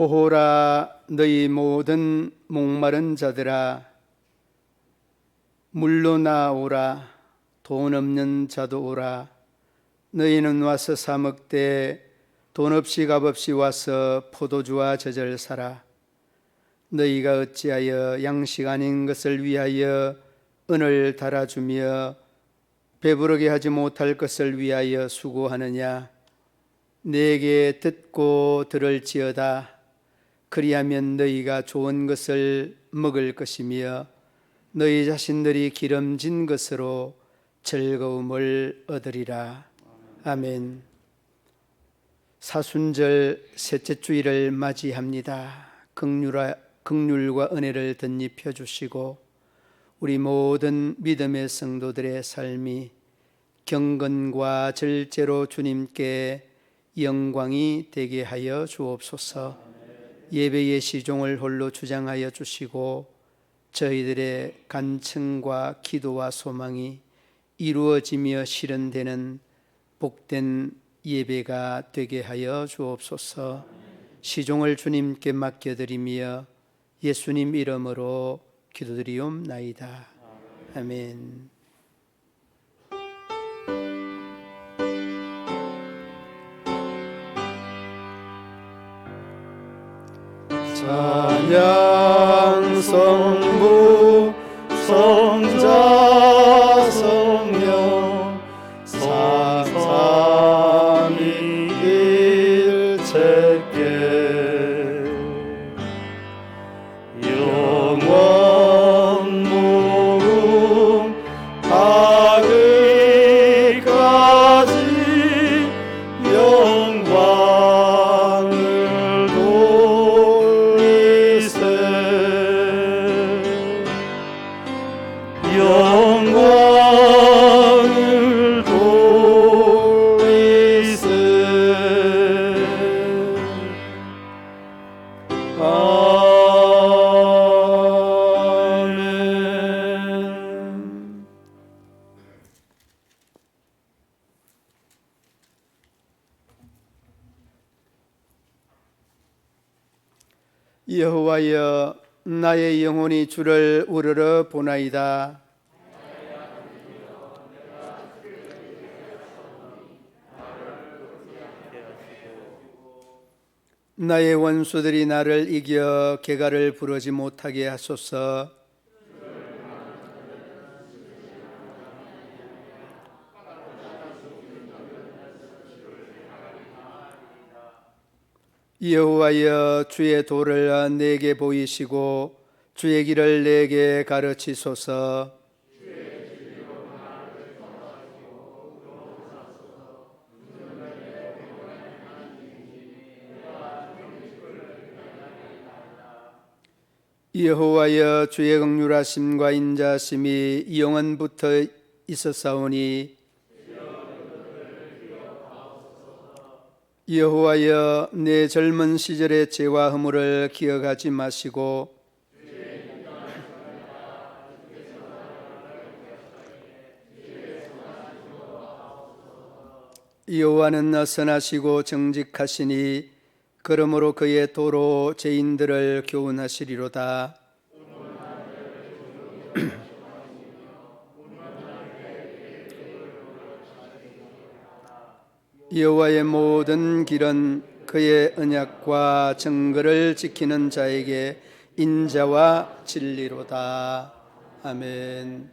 오호라 너희 모든 목마른 자들아 물로 나오라. 돈 없는 자도 오라. 너희는 와서 사 먹되 돈 없이 값 없이 와서 포도주와 젖을 사라. 너희가 어찌하여 양식 아닌 것을 위하여 은을 달아주며 배부르게 하지 못할 것을 위하여 수고하느냐. 내게 듣고 들을지어다. 그리하면 너희가 좋은 것을 먹을 것이며 너희 자신들이 기름진 것으로 즐거움을 얻으리라. 아멘. 사순절 셋째 주일을 맞이합니다. 긍휼과 은혜를 덧입혀 주시고 우리 모든 믿음의 성도들의 삶이 경건과 절제로 주님께 영광이 되게 하여 주옵소서. 예배의 시종을 홀로 주장하여 주시고 저희들의 간청과 기도와 소망이 이루어지며 실현되는 복된 예배가 되게 하여 주옵소서. 시종을 주님께 맡겨드리며 예수님 이름으로 기도드리옵나이다. 아멘. 찬양 성부 성자 성령 삼위일체께 영원 무궁 하기까지 영광을 돌리세. 영광을 돌리세. 아멘. 여호와여, 나의 영혼이 주를 우러러 보나이다. 나의 원수들이 나를 이겨 개가를 부르지 못하게 하소서. 여호와여, 주의 도를 내게 보이시고 주의 길을 내게 가르치소서. 여호와여, 주의 긍휼하심과 인자심이 영원부터 있었사오니 여호와여, 내 젊은 시절의 죄와 허물을 기억하지 마시고 여호와는 선하시고 정직하시니 그러므로 그의 도로 죄인들을 교훈하시리로다. 여호와의 모든 길은 그의 언약과 정거를 지키는 자에게 인자와 진리로다. 아멘.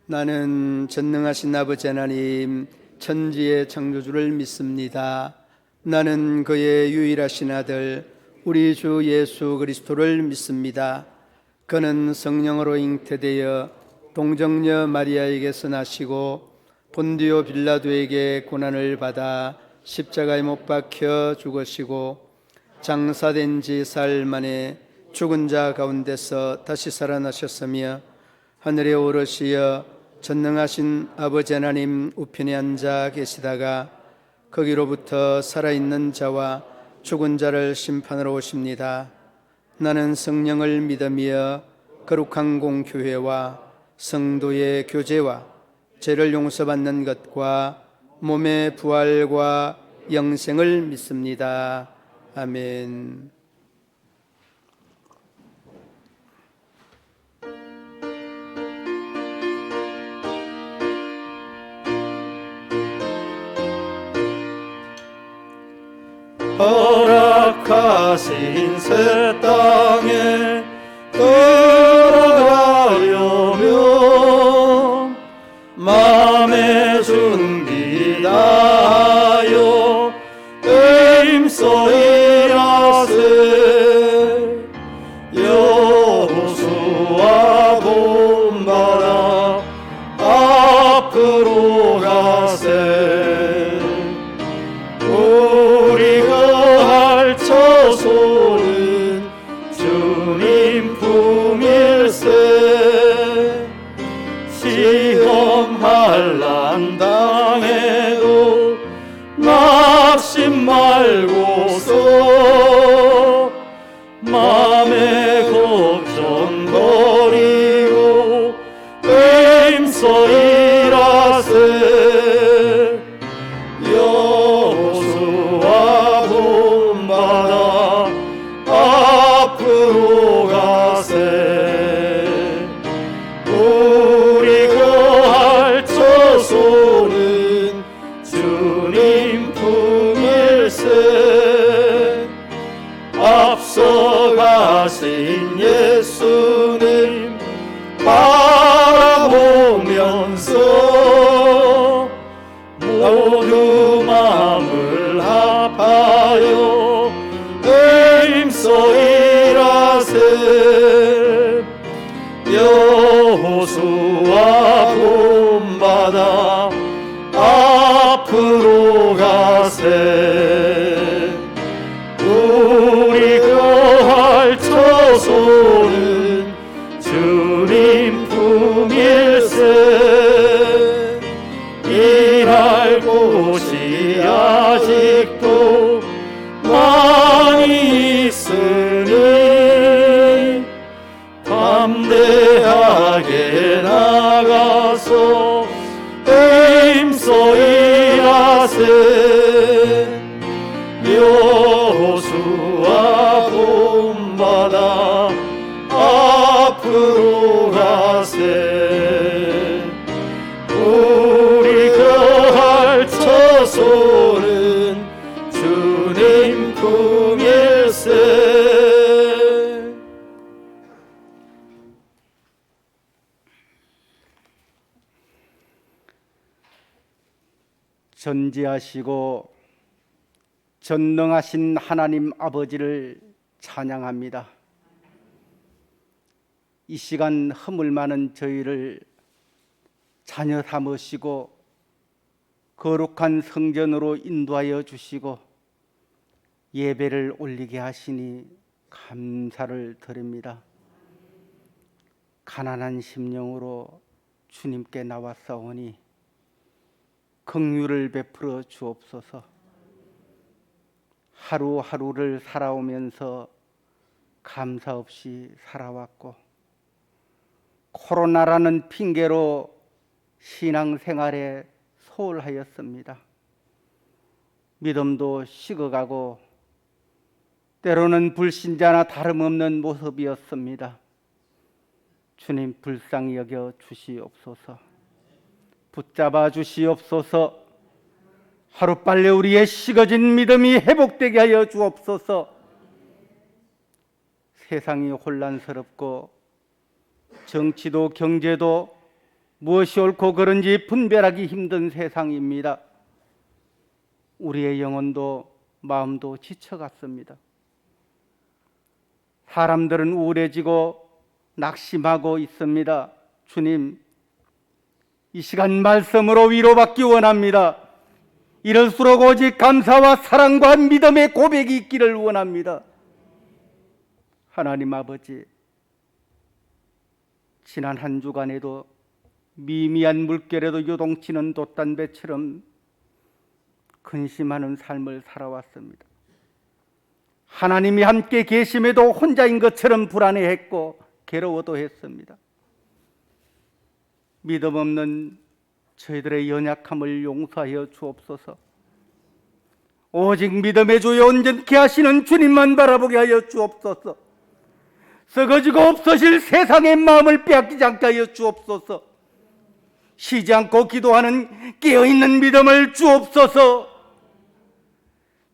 나는 전능하신 아버지 하나님 천지의 창조주를 믿습니다. 나는 그의 유일하신 아들 우리 주 예수 그리스도를 믿습니다. 그는 성령으로 잉태되어 동정녀 마리아에게서 나시고 본디오 빌라도에게 고난을 받아 십자가에 못 박혀 죽으시고 장사된 지 사흘 만에 죽은 자 가운데서 다시 살아나셨으며 하늘에 오르시어 전능하신 아버지 하나님 우편에 앉아 계시다가 거기로부터 살아있는 자와 죽은 자를 심판하러 오십니다. 나는 성령을 믿으며 거룩한 공교회와 성도의 교제와 죄를 용서받는 것과 몸의 부활과 영생을 믿습니다. 아멘. 허락하신 새 땅에 들어가려면 마음의 준비 다하여 힘써 일하세. 여호수아 본받아 앞으로 가세. 우리 거할처 소는 주님 품일세. 시험 환난 당해도 낙심 말고서 맘의 걱정 버리고 힘써 일하세. 여호수아 본받아 앞으로 가세. 우리 거할처 소는 주님 품일세. 앞서가신 예수님 바라보면서 모두 마음을 합하여 힘써 일하세. 여호수아 본받아 앞으로 가세. 우리 거할처 소는 주님 품일세. 일할 곳이 아직도 많이 있으니 담대하게 나가서 힘써 일하세. 여호수아 본받아 앞으로 가세. 우리 거할처 소는 주님 품일세. 전지하시고 전능하신 하나님 아버지를 찬양합니다. 이 시간 허물 많은 저희를 자녀 삼으시고 거룩한 성전으로 인도하여 주시고 예배를 올리게 하시니 감사를 드립니다. 가난한 심령으로 주님께 나왔사오니 긍휼을 베풀어 주옵소서. 하루하루를 살아오면서 감사 없이 살아왔고 코로나라는 핑계로 신앙생활에 소홀하였습니다. 믿음도 식어가고 때로는 불신자나 다름없는 모습이었습니다. 주님 불쌍히 여겨 주시옵소서. 붙잡아 주시옵소서. 하루빨리 우리의 식어진 믿음이 회복되게 하여 주옵소서. 세상이 혼란스럽고 정치도 경제도 무엇이 옳고 그른지 분별하기 힘든 세상입니다. 우리의 영혼도 마음도 지쳐갔습니다. 사람들은 우울해지고 낙심하고 있습니다. 주님, 이 시간 말씀으로 위로받기 원합니다. 이럴수록 오직 감사와 사랑과 믿음의 고백이 있기를 원합니다. 하나님 아버지, 지난 한 주간에도 미미한 물결에도 요동치는 돛단배처럼 근심하는 삶을 살아왔습니다. 하나님이 함께 계심에도 혼자인 것처럼 불안해했고 괴로워도 했습니다. 믿음 없는 저희들의 연약함을 용서하여 주옵소서. 오직 믿음의 주여 온전케 하시는 주님만 바라보게 하여 주옵소서. 썩어지고 없어질 세상의 마음을 빼앗기지 않게 하여 주옵소서. 쉬지 않고 기도하는 깨어있는 믿음을 주옵소서.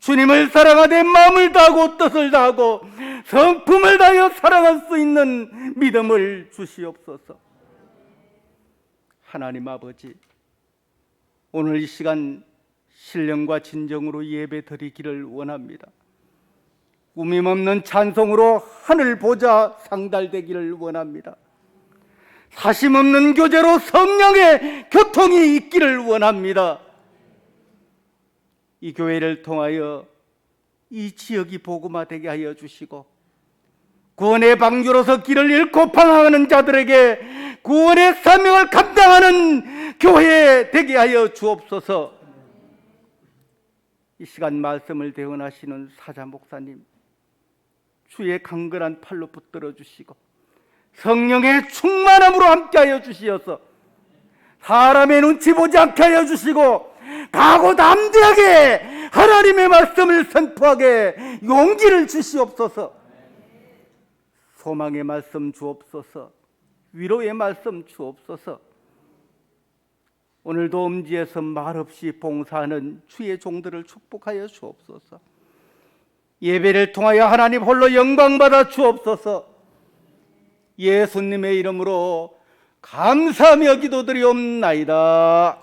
주님을 사랑하되 마음을 다하고 뜻을 다하고 성품을 다하여 사랑할 수 있는 믿음을 주시옵소서. 하나님 아버지, 오늘 이 시간 신령과 진정으로 예배 드리기를 원합니다. 꾸밈없는 찬송으로 하늘 보좌 상달되기를 원합니다. 사심없는 교제로 성령의 교통이 있기를 원합니다. 이 교회를 통하여 이 지역이 복음화되게 하여 주시고, 구원의 방주로서 길을 잃고 방황하는 자들에게 구원의 사명을 감당하는 교회 되게 하여 주옵소서. 이 시간 말씀을 대언하시는 사자 목사님, 주의 강건한 팔로 붙들어 주시고 성령의 충만함으로 함께하여 주시어서 사람의 눈치 보지 않게 하여 주시고 각오 담대하게 하나님의 말씀을 선포하게 용기를 주시옵소서. 소망의 말씀 주옵소서. 위로의 말씀 주옵소서. 오늘도 음지에서 말없이 봉사하는 주의 종들을 축복하여 주옵소서. 예배를 통하여 하나님 홀로 영광받아 주옵소서. 예수님의 이름으로 감사하며 기도드리옵나이다.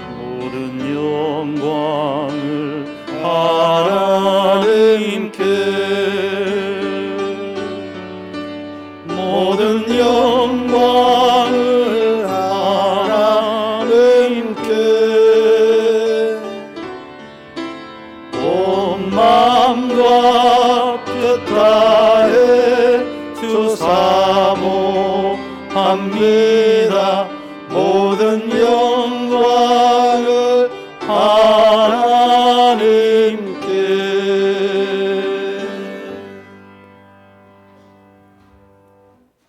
모든 영광을 하나님께, 모든 영광을 하나님께, 온 마음과 뜻 다해 주 사모합니다. 모든 영광을 하나님께.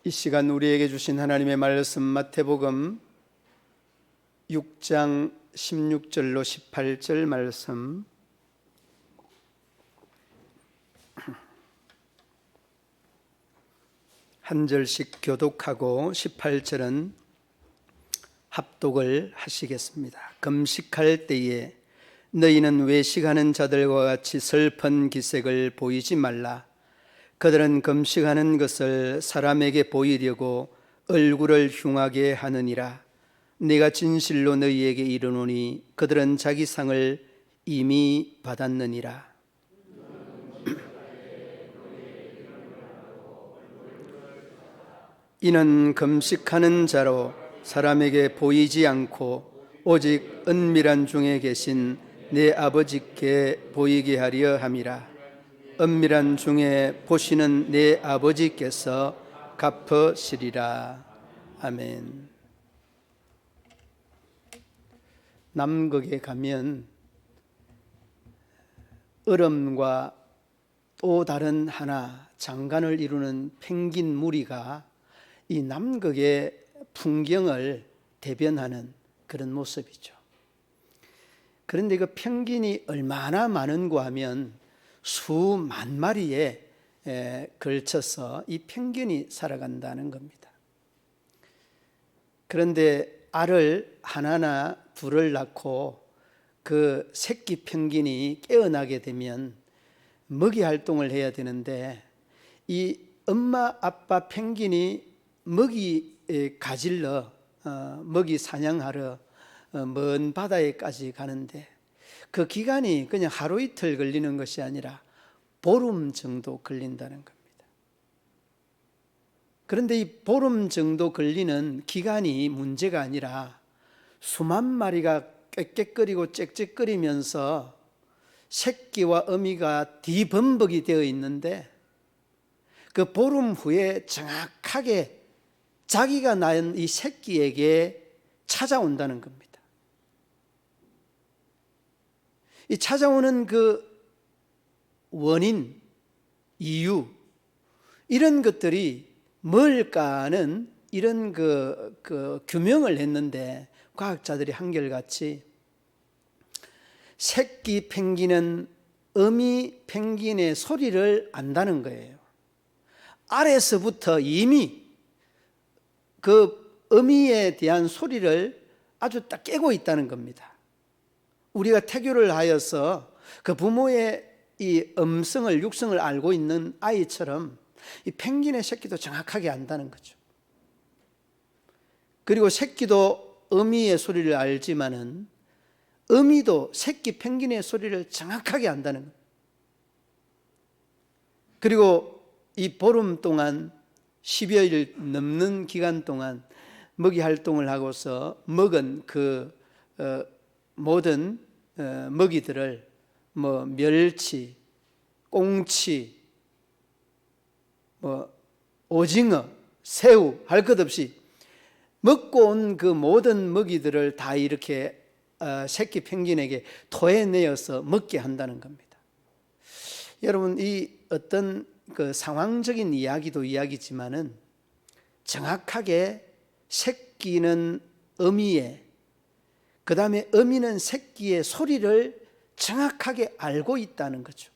이 시간 우리에게 주신 하나님의 말씀 마태복음 6장 16절로 18절 말씀, 한 절씩 교독하고 18절은 합독을 하시겠습니다. 금식할 때에 너희는 외식하는 자들과 같이 슬픈 기색을 보이지 말라. 그들은 금식하는 것을 사람에게 보이려고 얼굴을 흉하게 하느니라. 내가 진실로 너희에게 이르노니 그들은 자기 상을 이미 받았느니라. 이는 금식하는 자로 사람에게 보이지 않고 오직 은밀한 중에 계신 내 아버지께 보이게 하려 함이라. 은밀한 중에 보시는 내 아버지께서 갚으시리라. 아멘. 남극에 가면 얼음과 또 다른 하나 장관을 이루는 펭귄 무리가 이 남극의 풍경을 대변하는 그런 모습이죠. 그런데 그 펭귄이 얼마나 많은가 하면 수만 마리에 걸쳐서 이 펭귄이 살아간다는 겁니다. 그런데 알을 하나나 둘을 낳고 그 새끼 펭귄이 깨어나게 되면 먹이 활동을 해야 되는데 이 엄마 아빠 펭귄이 먹이 가질러 먹이 사냥하러 먼 바다에까지 가는데 그 기간이 그냥 하루 이틀 걸리는 것이 아니라 보름 정도 걸린다는 겁니다. 그런데 이 보름 정도 걸리는 기간이 문제가 아니라 수만 마리가 꽥꽥거리고 짹짹거리면서 새끼와 어미가 뒤범벅이 되어 있는데 그 보름 후에 정확하게 자기가 낳은 이 새끼에게 찾아온다는 겁니다. 이 찾아오는 그 원인, 이유, 이런 것들이 뭘까는 이런 그 규명을 했는데 과학자들이 한결같이 새끼 펭귄은 어미 펭귄의 소리를 안다는 거예요. 아래서부터 이미 그 어미에 대한 소리를 아주 딱 깨고 있다는 겁니다. 우리가 태교를 하여서 그 부모의 이 음성을 육성을 알고 있는 아이처럼 이 펭귄의 새끼도 정확하게 안다는 거죠. 그리고 새끼도 어미의 소리를 알지만은 어미도 새끼 펭귄의 소리를 정확하게 안다는 거예요. 그리고 이 보름 동안 10여일 넘는 기간 동안 먹이 활동을 하고서 먹은 그 모든 먹이들을 뭐 멸치, 꽁치, 뭐 오징어, 새우 할 것 없이 먹고 온 그 모든 먹이들을 다 이렇게 새끼 펭귄에게 토해내어서 먹게 한다는 겁니다. 여러분, 이 어떤 그 상황적인 이야기도 이야기지만은 정확하게 새끼는 어미의, 그 다음에 어미는 새끼의 소리를 정확하게 알고 있다는 거죠.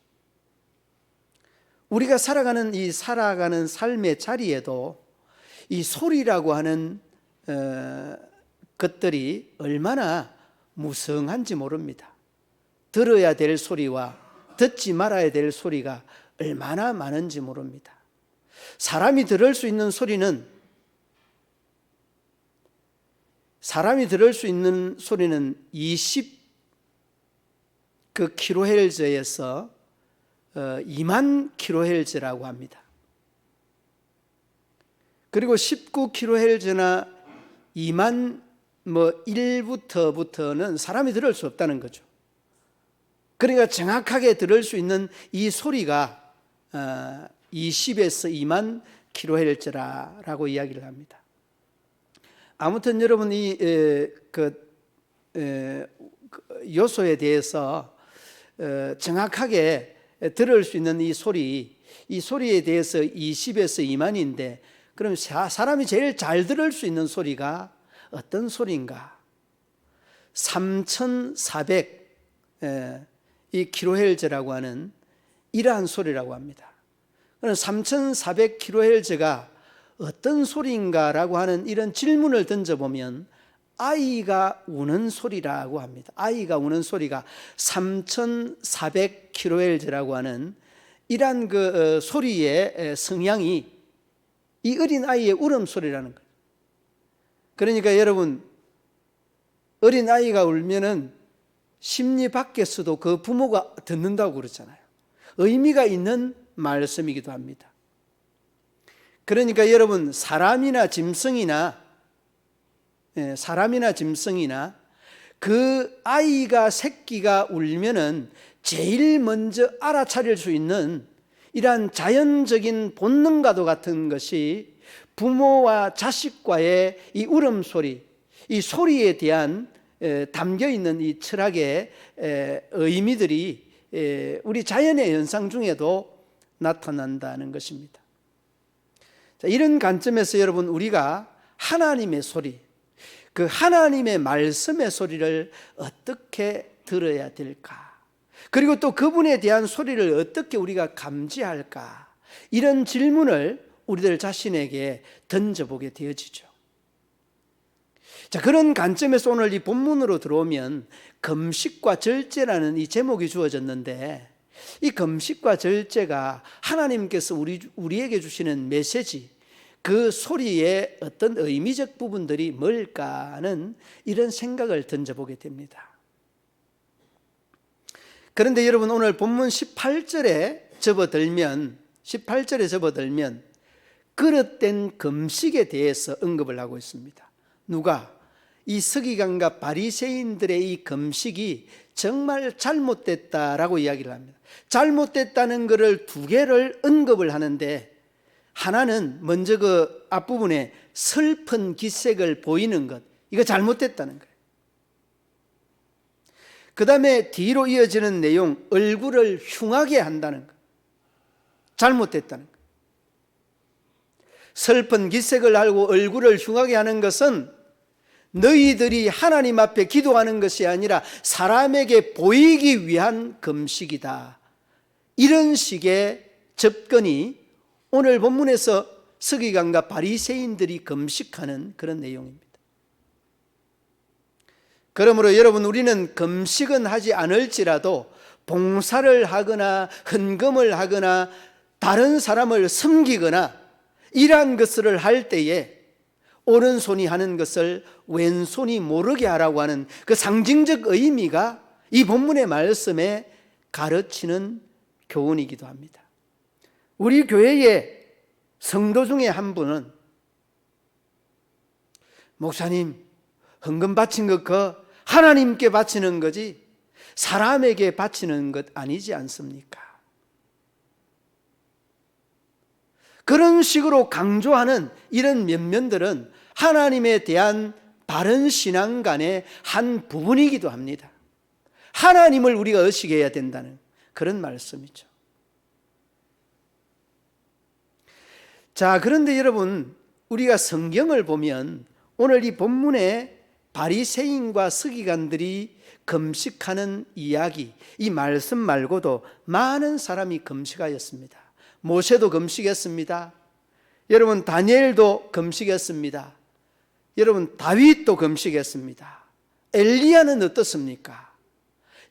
우리가 살아가는 이 삶의 자리에도 이 소리라고 하는 것들이 얼마나 무성한지 모릅니다. 들어야 될 소리와 듣지 말아야 될 소리가 얼마나 많은지 모릅니다. 사람이 들을 수 있는 소리는 20 그 킬로헤르츠에서 2만 킬로헤르츠라고 합니다. 그리고 19 킬로헤르츠나 2만 1부터는 사람이 들을 수 없다는 거죠. 그러니까 정확하게 들을 수 있는 이 소리가 20에서 2만 킬로헤르츠라고 이야기를 합니다. 아무튼 여러분, 이 요소에 대해서 정확하게 들을 수 있는 이 소리에 대해서 20에서 2만인데, 그럼 사람이 제일 잘 들을 수 있는 소리가 어떤 소리인가? 3,400 이 킬로헤르츠라고 하는 이러한 소리라고 합니다. 그럼 3,400 킬로헤르츠가 어떤 소리인가라고 하는 이런 질문을 던져보면 아이가 우는 소리라고 합니다. 아이가 우는 소리가 3,400 킬로헤르츠라고 하는 이러한 그 소리의 성향이 이 어린 아이의 울음소리라는 거예요. 그러니까 여러분, 어린 아이가 울면은 심리 밖에서도 그 부모가 듣는다고 그러잖아요. 의미가 있는 말씀이기도 합니다. 그러니까 여러분, 사람이나 짐승이나 그 아이가 새끼가 울면은 제일 먼저 알아차릴 수 있는 이러한 자연적인 본능과도 같은 것이 부모와 자식과의 이 울음소리, 이 소리에 대한 담겨있는 이 철학의 의미들이 우리 자연의 현상 중에도 나타난다는 것입니다. 자, 이런 관점에서 여러분, 우리가 하나님의 소리, 그 하나님의 말씀의 소리를 어떻게 들어야 될까? 그리고 또 그분에 대한 소리를 어떻게 우리가 감지할까? 이런 질문을 우리들 자신에게 던져보게 되어지죠. 자, 그런 관점에서 오늘 이 본문으로 들어오면 금식과 절제라는 이 제목이 주어졌는데, 이 금식과 절제가 하나님께서 우리에게 주시는 메시지, 그 소리의 어떤 의미적 부분들이 뭘까 하는 이런 생각을 던져보게 됩니다. 그런데 여러분, 오늘 본문 18절에 접어들면 그릇된 금식에 대해서 언급을 하고 있습니다. 누가? 이 서기관과 바리새인들의 이 금식이 정말 잘못됐다라고 이야기를 합니다. 잘못됐다는 것을 두 개를 언급을 하는데, 하나는 먼저 그 앞부분에 슬픈 기색을 보이는 것, 이거 잘못됐다는 거예요. 그 다음에 뒤로 이어지는 내용, 얼굴을 흉하게 한다는 것, 잘못됐다는 것. 슬픈 기색을 알고 얼굴을 흉하게 하는 것은 너희들이 하나님 앞에 기도하는 것이 아니라 사람에게 보이기 위한 금식이다. 이런 식의 접근이 오늘 본문에서 서기관과 바리새인들이 금식하는 그런 내용입니다. 그러므로 여러분, 우리는 금식은 하지 않을지라도 봉사를 하거나 헌금을 하거나 다른 사람을 섬기거나 이러한 것을 할 때에 오른손이 하는 것을 왼손이 모르게 하라고 하는 그 상징적 의미가 이 본문의 말씀에 가르치는 교훈이기도 합니다. 우리 교회의 성도 중에 한 분은 목사님, 헌금 바친 것 그 하나님께 바치는 거지 사람에게 바치는 것 아니지 않습니까? 그런 식으로 강조하는 이런 면면들은 하나님에 대한 바른 신앙관의 한 부분이기도 합니다. 하나님을 우리가 의식해야 된다는 그런 말씀이죠. 자, 그런데 여러분, 우리가 성경을 보면 오늘 이 본문에 바리새인과 서기관들이 금식하는 이야기, 이 말씀 말고도 많은 사람이 금식하였습니다. 모세도 금식했습니다. 여러분, 다니엘도 금식했습니다. 여러분, 다윗도 금식했습니다. 엘리야는 어떻습니까?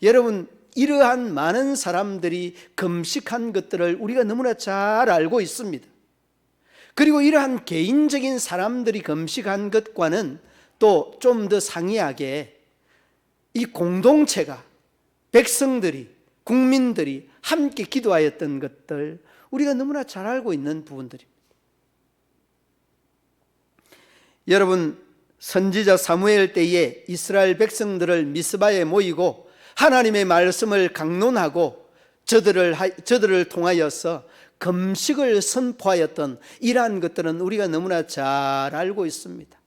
여러분, 이러한 많은 사람들이 금식한 것들을 우리가 너무나 잘 알고 있습니다. 그리고 이러한 개인적인 사람들이 금식한 것과는 또 좀 더 상이하게 이 공동체가, 백성들이, 국민들이 함께 기도하였던 것들 우리가 너무나 잘 알고 있는 부분들입니다. 여러분, 선지자 사무엘 때에 이스라엘 백성들을 미스바에 모이고 하나님의 말씀을 강론하고 저들을 통하여서 금식을 선포하였던 이러한 것들은 우리가 너무나 잘 알고 있습니다.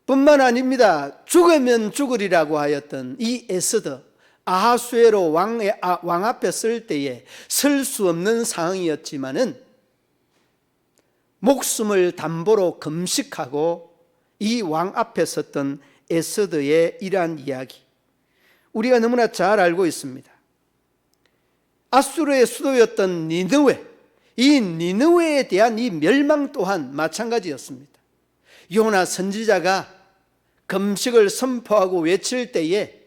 뿐만 아닙니다. 죽으면 죽으리라고 하였던 이 에스더, 아하수에로 왕 앞에 설 때에 설 수 없는 상황이었지만은 목숨을 담보로 금식하고 이 왕 앞에 섰던 에스더의 이러한 이야기 우리가 너무나 잘 알고 있습니다. 아수르의 수도였던 니느웨, 이 니느웨에 대한 이 멸망 또한 마찬가지였습니다. 요나 선지자가 금식을 선포하고 외칠 때에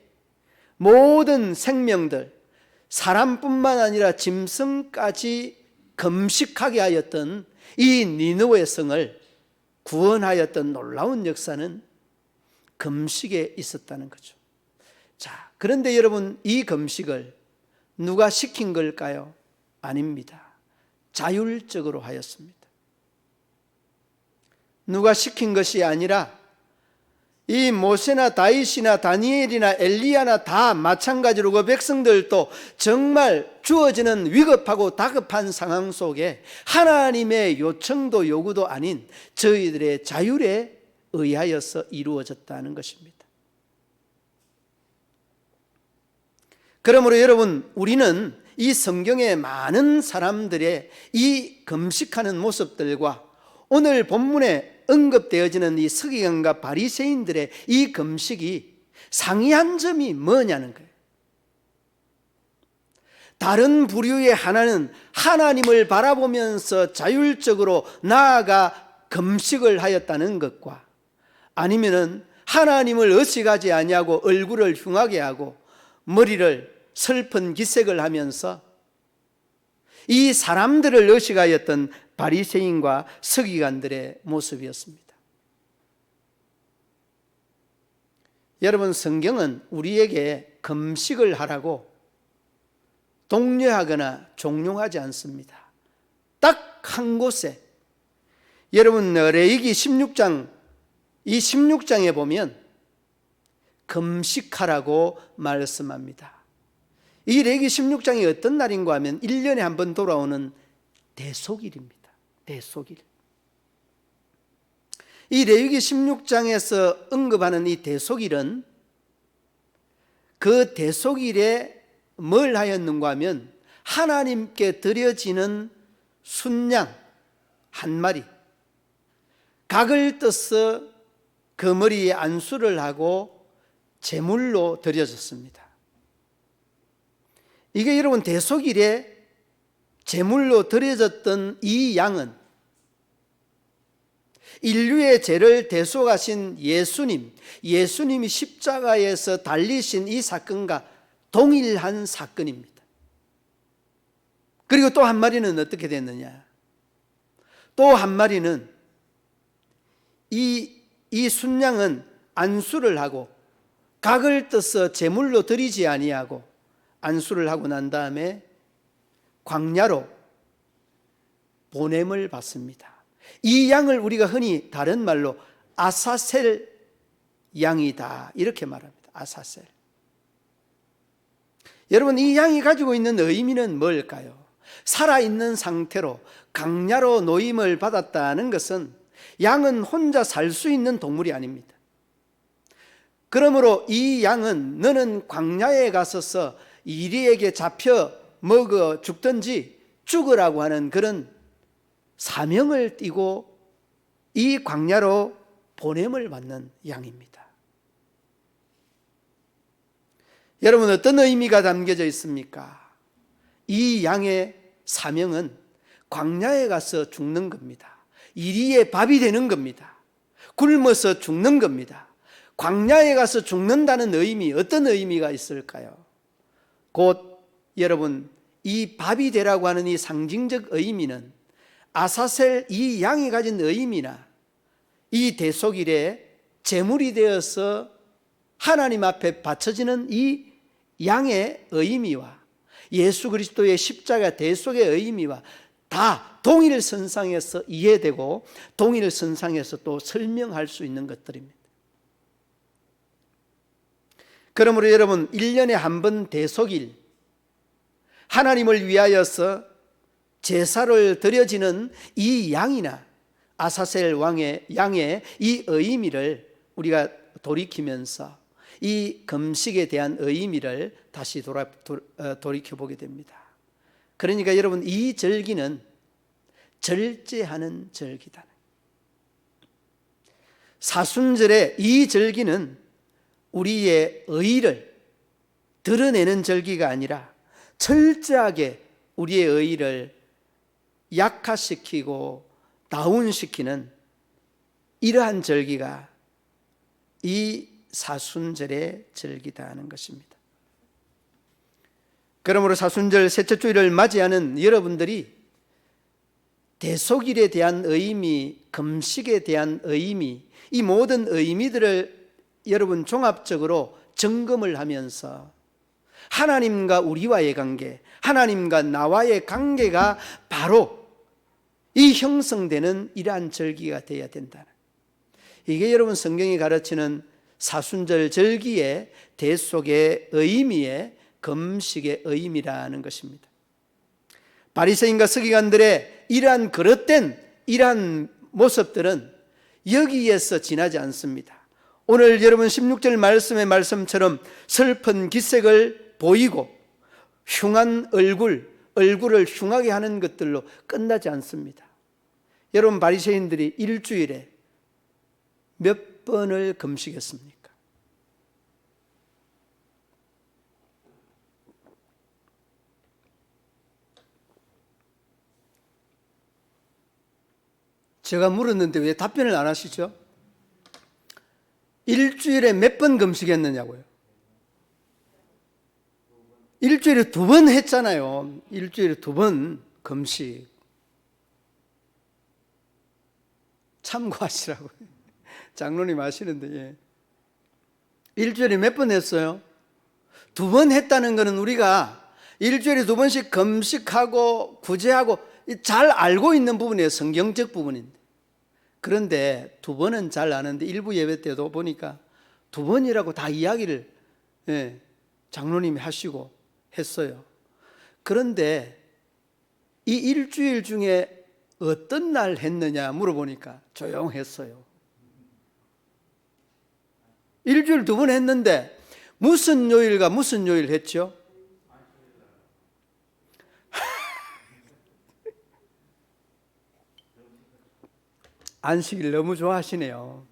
모든 생명들, 사람뿐만 아니라 짐승까지 금식하게 하였던 이 니느웨 성을 구원하였던 놀라운 역사는 금식에 있었다는 거죠. 자, 그런데 여러분, 이 금식을 누가 시킨 걸까요? 아닙니다. 자율적으로 하였습니다. 누가 시킨 것이 아니라 이 모세나 다윗이나 다니엘이나 엘리야나 다 마찬가지로 그 백성들도 정말 주어지는 위급하고 다급한 상황 속에 하나님의 요청도 요구도 아닌 저희들의 자율에 의하여서 이루어졌다는 것입니다. 그러므로 여러분, 우리는 이 성경의 많은 사람들의 이 금식하는 모습들과 오늘 본문에 언급되어지는 이 서기관과 바리새인들의 이 금식이 상이한 점이 뭐냐는 거예요. 다른 부류의 하나는 하나님을 바라보면서 자율적으로 나아가 금식을 하였다는 것과 아니면은 하나님을 의식하지 아니하고 얼굴을 흉하게 하고 머리를 슬픈 기색을 하면서 이 사람들을 의식하였던 바리새인과 서기관들의 모습이었습니다. 여러분, 성경은 우리에게 금식을 하라고 독려하거나 종용하지 않습니다. 딱 한 곳에 여러분, 레위기 16장, 이 16장에 보면 금식하라고 말씀합니다. 이 레위기 16장이 어떤 날인가 하면 1년에 한 번 돌아오는 대속일입니다. 대속일. 이 레위기 16장에서 언급하는 이 대속일은 그 대속일에 뭘 하였는가 하면 하나님께 드려지는 순양 한 마리, 각을 떠서 그 머리에 안수를 하고 제물로 드려졌습니다. 이게 여러분 대속일의 제물로 드려졌던 이 양은 인류의 죄를 대속하신 예수님이 십자가에서 달리신 이 사건과 동일한 사건입니다. 그리고 또 한 마리는 어떻게 됐느냐? 또 한 마리는 이 순양은 안수를 하고 각을 떠서 제물로 드리지 아니하고 안수를 하고 난 다음에 광야로 보냄을 받습니다. 이 양을 우리가 흔히 다른 말로 아사셀 양이다 이렇게 말합니다. 아사셀. 여러분, 이 양이 가지고 있는 의미는 뭘까요? 살아있는 상태로 광야로 노임을 받았다는 것은 양은 혼자 살 수 있는 동물이 아닙니다. 그러므로 이 양은 너는 광야에 가서서 이리에게 잡혀 먹어 죽든지 죽으라고 하는 그런 사명을 띠고 이 광야로 보냄을 받는 양입니다. 여러분, 어떤 의미가 담겨져 있습니까? 이 양의 사명은 광야에 가서 죽는 겁니다. 이리의 밥이 되는 겁니다. 굶어서 죽는 겁니다. 광야에 가서 죽는다는 의미, 어떤 의미가 있을까요? 곧 여러분, 이 밥이 되라고 하는 이 상징적 의미는 아사셀 이 양이 가진 의미나 이 대속일에 제물이 되어서 하나님 앞에 바쳐지는 이 양의 의미와 예수 그리스도의 십자가 대속의 의미와 다 동일선상에서 이해되고 동일선상에서 또 설명할 수 있는 것들입니다. 그러므로 여러분, 1년에 한 번 대속일, 하나님을 위하여서 제사를 드려지는 이 양이나 아사셀 양의 이 의미를 우리가 돌이키면서 이 금식에 대한 의미를 다시 돌이켜보게 됩니다. 그러니까 여러분, 이 절기는 절제하는 절기다. 사순절의 이 절기는 우리의 의를 드러내는 절기가 아니라 철저하게 우리의 의를 약화시키고 다운시키는 이러한 절기가 이 사순절의 절기다 하는 것입니다. 그러므로 사순절 셋째 주일을 맞이하는 여러분들이 대속일에 대한 의미, 금식에 대한 의미, 이 모든 의미들을 여러분 종합적으로 점검을 하면서 하나님과 우리와의 관계, 하나님과 나와의 관계가 바로 이 형성되는 이러한 절기가 되어야 된다. 이게 여러분 성경이 가르치는 사순절 절기의 대속의 의미의 금식의 의미라는 것입니다. 바리새인과 서기관들의 이러한 그릇된 이러한 모습들은 여기에서 지나지 않습니다. 오늘 여러분 16절 말씀의 말씀처럼 슬픈 기색을 보이고 흉한 얼굴을 흉하게 하는 것들로 끝나지 않습니다. 여러분, 바리새인들이 일주일에 몇 번을 금식했습니까? 제가 물었는데 왜 답변을 안 하시죠? 일주일에 몇 번 금식했느냐고요? 일주일에 2번 했잖아요. 일주일에 2번 금식. 참고하시라고. 장로님 아시는데, 예. 일주일에 몇 번 했어요? 2번 했다는 것은 우리가 일주일에 2번씩 금식하고 구제하고 잘 알고 있는 부분이에요. 성경적 부분인데. 그런데 2번은 잘 아는데 일부 예배 때도 보니까 2번이라고 다 이야기를 장로님이 하시고 했어요. 그런데 이 일주일 중에 어떤 날 했느냐 물어보니까 조용했어요. 일주일 2번 했는데 무슨 요일과 무슨 요일 했죠? 안식일 너무 좋아하시네요.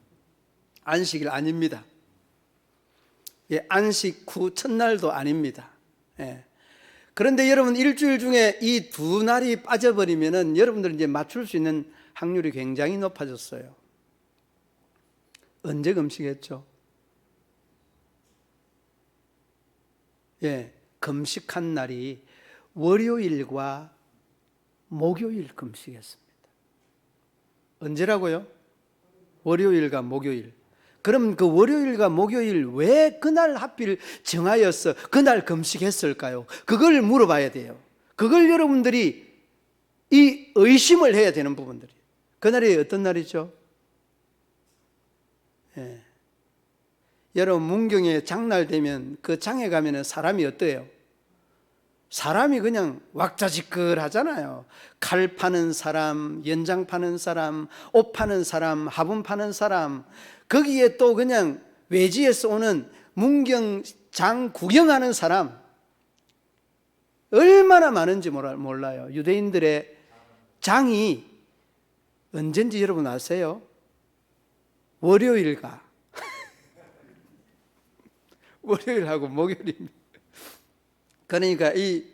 안식일 아닙니다. 예, 안식 후 첫날도 아닙니다. 예. 그런데 여러분 일주일 중에 이 두 날이 빠져버리면은 여러분들 이제 맞출 수 있는 확률이 굉장히 높아졌어요. 언제 금식했죠? 예, 금식한 날이 월요일과 목요일 금식했습니다. 언제라고요? 월요일과 목요일. 그럼 그 월요일과 목요일 왜 그날 하필 정하여서 그날 금식했을까요? 그걸 물어봐야 돼요. 그걸 여러분들이 이 의심을 해야 되는 부분들이. 그날이 어떤 날이죠? 예. 여러분 문경에 장날 되면 그 장에 가면은 사람이 어때요? 사람이 그냥 왁자지껄하잖아요. 칼 파는 사람, 연장 파는 사람, 옷 파는 사람, 화분 파는 사람, 거기에 또 그냥 외지에서 오는 문경장 구경하는 사람 얼마나 많은지 몰라요. 유대인들의 장이 언젠지 여러분 아세요? 월요일과 월요일하고 목요일입니다. 그러니까 이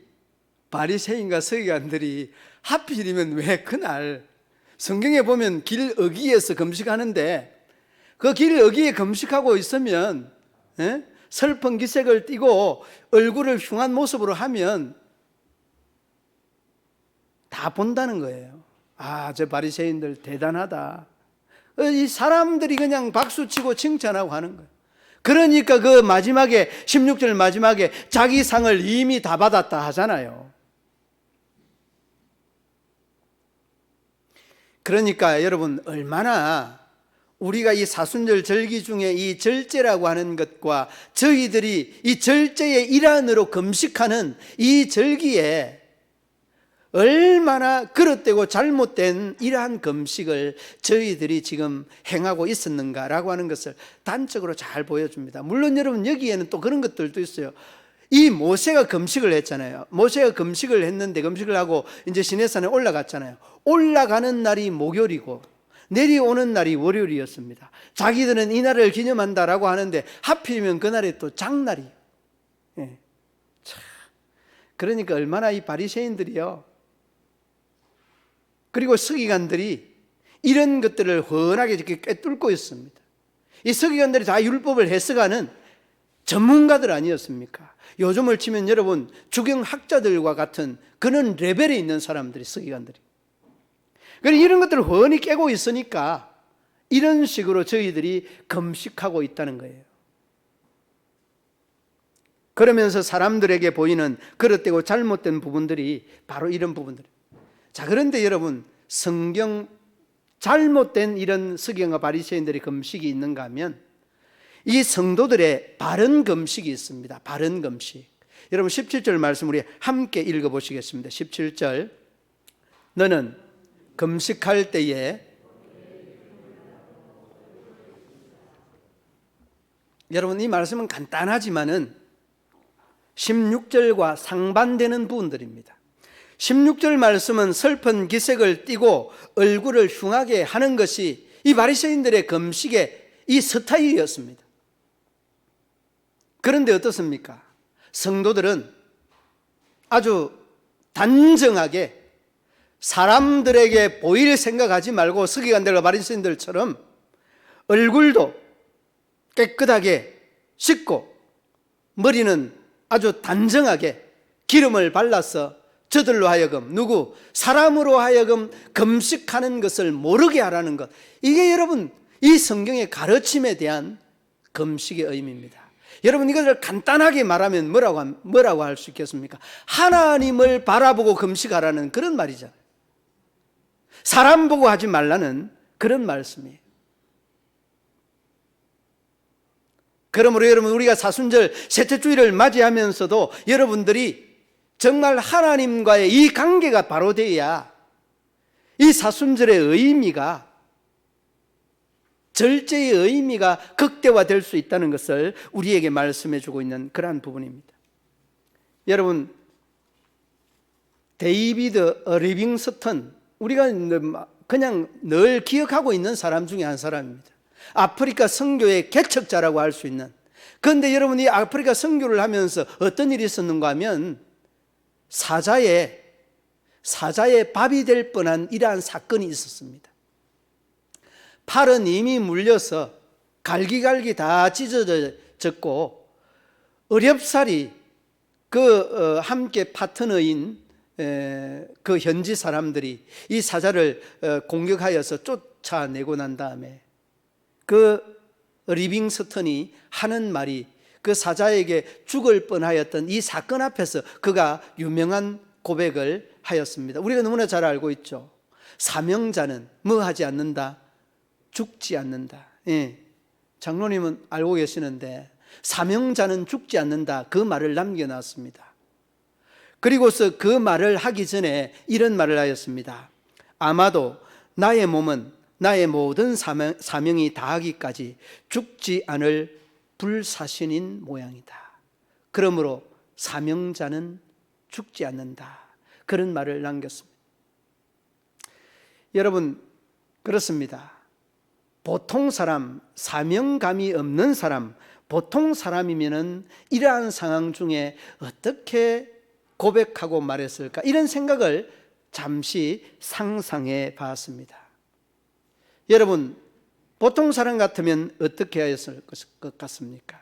바리새인과 서기관들이 하필이면 왜 그날 성경에 보면 길 어귀에서 금식하는데 그 길 어귀에 금식하고 있으면 슬픈 기색을 띠고 얼굴을 흉한 모습으로 하면 다 본다는 거예요. 아, 저 바리새인들 대단하다. 이 사람들이 그냥 박수치고 칭찬하고 하는 거예요. 그러니까 그 마지막에 16절 마지막에 자기 상을 이미 다 받았다 하잖아요. 그러니까 여러분 얼마나 우리가 이 사순절 절기 중에 이 절제라고 하는 것과 저희들이 이 절제의 일환으로 금식하는 이 절기에 얼마나 그릇되고 잘못된 이러한 금식을 저희들이 지금 행하고 있었는가라고 하는 것을 단적으로 잘 보여줍니다. 물론 여러분 여기에는 또 그런 것들도 있어요. 이 모세가 금식을 했잖아요. 모세가 금식을 했는데 금식을 하고 이제 시내산에 올라갔잖아요. 올라가는 날이 목요일이고 내려오는 날이 월요일이었습니다. 자기들은 이 날을 기념한다라고 하는데 하필이면 그날이 또 장날이에요. 예. 참. 그러니까 얼마나 이 바리새인들이요. 그리고 서기관들이 이런 것들을 훤하게 이렇게 꿰뚫고 있습니다. 이 서기관들이 다 율법을 해석하는 전문가들 아니었습니까? 요즘을 치면 여러분 주경학자들과 같은 그런 레벨에 있는 사람들이 서기관들이. 그래서 이런 것들을 훤히 깨고 있으니까 이런 식으로 저희들이 금식하고 있다는 거예요. 그러면서 사람들에게 보이는 그릇되고 잘못된 부분들이 바로 이런 부분들이에요. 자, 그런데 여러분 성경 잘못된 이런 서기관과 바리새인들의 금식이 있는가 하면 이 성도들의 바른 금식이 있습니다. 바른 금식. 여러분 17절 말씀 우리 함께 읽어보시겠습니다. 17절 너는 금식할 때에 여러분 이 말씀은 간단하지만은 16절과 상반되는 부분들입니다. 16절 말씀은 슬픈 기색을 띠고 얼굴을 흉하게 하는 것이 이 바리새인들의 금식의 이 스타일이었습니다. 그런데 어떻습니까? 성도들은 아주 단정하게 사람들에게 보일 생각하지 말고 서기관들과 바리새인들처럼 얼굴도 깨끗하게 씻고 머리는 아주 단정하게 기름을 발라서 저들로 하여금 사람으로 하여금 금식하는 것을 모르게 하라는 것. 이게 여러분 이 성경의 가르침에 대한 금식의 의미입니다. 여러분 이것을 간단하게 말하면 뭐라고 할 수 있겠습니까? 하나님을 바라보고 금식하라는 그런 말이잖아요. 사람 보고 하지 말라는 그런 말씀이에요. 그러므로 여러분 우리가 사순절 셋째 주일을 맞이하면서도 여러분들이 정말 하나님과의 이 관계가 바로 되어야 이 사순절의 의미가 절제의 의미가 극대화될 수 있다는 것을 우리에게 말씀해 주고 있는 그러한 부분입니다. 여러분 데이비드 리빙스턴 우리가 그냥 늘 기억하고 있는 사람 중에 한 사람입니다. 아프리카 선교의 개척자라고 할 수 있는. 그런데 여러분 이 아프리카 선교를 하면서 어떤 일이 있었는가 하면 사자의 밥이 될 뻔한 이러한 사건이 있었습니다. 팔은 이미 물려서 갈기갈기 다 찢어졌고 어렵사리 함께 파트너인 그 현지 사람들이 이 사자를 공격하여서 쫓아내고 난 다음에 그 리빙스턴이 하는 말이 그 사자에게 죽을 뻔하였던 이 사건 앞에서 그가 유명한 고백을 하였습니다. 우리가 너무나 잘 알고 있죠. 사명자는 뭐 하지 않는다? 죽지 않는다. 예. 장로님은 알고 계시는데 사명자는 죽지 않는다, 그 말을 남겨놨습니다. 그리고서 그 말을 하기 전에 이런 말을 하였습니다. 아마도 나의 몸은 나의 모든 사명이 다하기까지 죽지 않을 불사신인 모양이다. 그러므로 사명자는 죽지 않는다, 그런 말을 남겼습니다. 여러분, 그렇습니다. 보통 사람, 사명감이 없는 사람, 보통 사람이면은 이러한 상황 중에 어떻게 고백하고 말했을까, 이런 생각을 잠시 상상해 봤습니다. 여러분, 보통 사람 같으면 어떻게 하였을 것 같습니까?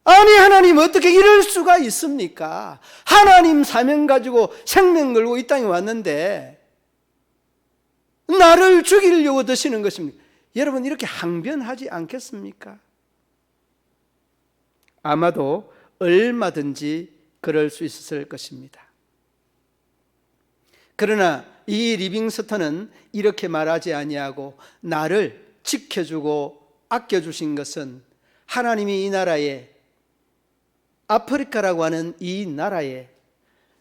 아니, 하나님 어떻게 이럴 수가 있습니까? 하나님 사명 가지고 생명 걸고 이 땅에 왔는데 나를 죽이려고 드시는 것입니까? 여러분, 이렇게 항변하지 않겠습니까? 아마도 얼마든지 그럴 수 있었을 것입니다. 그러나 이 리빙스턴은 이렇게 말하지 아니하고 나를 지켜주고 아껴주신 것은 하나님이 이 나라에, 아프리카라고 하는 이 나라에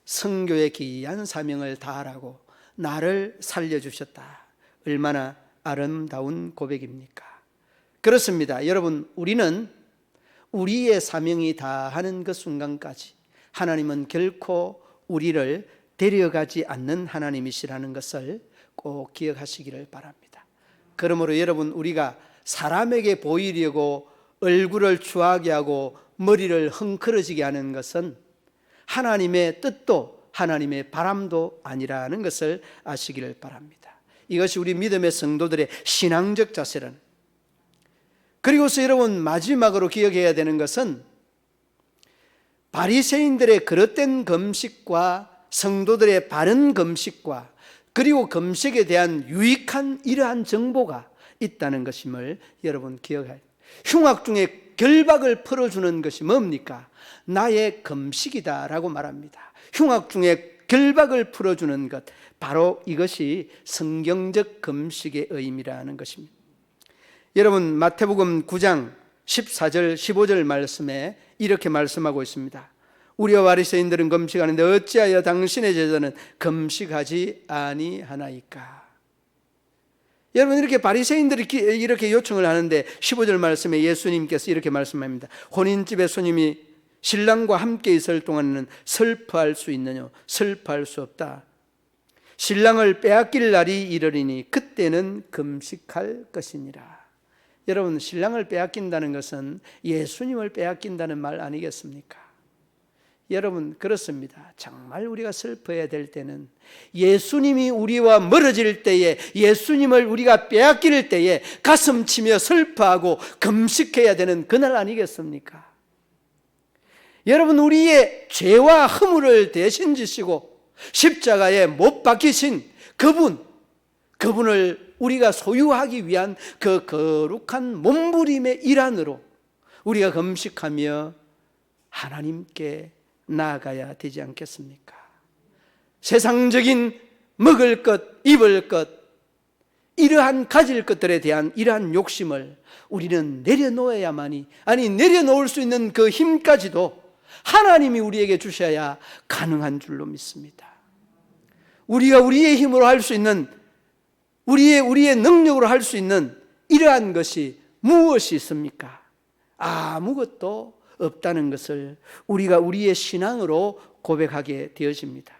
선교의 귀한 사명을 다하라고 나를 살려주셨다. 얼마나 아름다운 고백입니까? 그렇습니다. 여러분, 우리는 우리의 사명이 다하는 그 순간까지 하나님은 결코 우리를 데려가지 않는 하나님이시라는 것을 꼭 기억하시기를 바랍니다. 그러므로 여러분, 우리가 사람에게 보이려고 얼굴을 추하게 하고 머리를 헝클어지게 하는 것은 하나님의 뜻도 하나님의 바람도 아니라는 것을 아시기를 바랍니다. 이것이 우리 믿음의 성도들의 신앙적 자세라는. 그리고서 여러분, 마지막으로 기억해야 되는 것은 바리새인들의 그릇된 금식과 성도들의 바른 금식과 그리고 금식에 대한 유익한 이러한 정보가 있다는 것임을 여러분 기억해야 합니다. 흉악 중에 결박을 풀어주는 것이 뭡니까? 나의 금식이다라고 말합니다. 흉악 중에 결박을 풀어주는 것, 바로 이것이 성경적 금식의 의미라는 것입니다. 여러분, 마태복음 9장 14절 15절 말씀에 이렇게 말씀하고 있습니다. 우리와 바리새인들은 금식하는데 어찌하여 당신의 제자는 금식하지 아니하나이까? 여러분, 이렇게 바리새인들이 이렇게 요청을 하는데 15절 말씀에 예수님께서 이렇게 말씀합니다. 혼인집에 손님이 신랑과 함께 있을 동안에는 슬퍼할 수 있느냐? 슬퍼할 수 없다. 신랑을 빼앗길 날이 이르리니 그때는 금식할 것이니라. 여러분, 신랑을 빼앗긴다는 것은 예수님을 빼앗긴다는 말 아니겠습니까? 여러분, 그렇습니다. 정말 우리가 슬퍼해야 될 때는 예수님이 우리와 멀어질 때에, 예수님을 우리가 빼앗길 때에 가슴치며 슬퍼하고 금식해야 되는 그날 아니겠습니까? 여러분, 우리의 죄와 허물을 대신 지시고 십자가에 못 박히신 그분을 우리가 소유하기 위한 그 거룩한 몸부림의 일환으로 우리가 금식하며 하나님께 나아가야 되지 않겠습니까? 세상적인 먹을 것, 입을 것, 이러한 가질 것들에 대한 이러한 욕심을 우리는 내려놓아야만이, 아니 내려놓을 수 있는 그 힘까지도 하나님이 우리에게 주셔야 가능한 줄로 믿습니다. 우리가 우리의 힘으로 할 수 있는, 우리의 능력으로 할 수 있는 이러한 것이 무엇이 있습니까? 아무것도 없다는 것을 우리가 우리의 신앙으로 고백하게 되어집니다.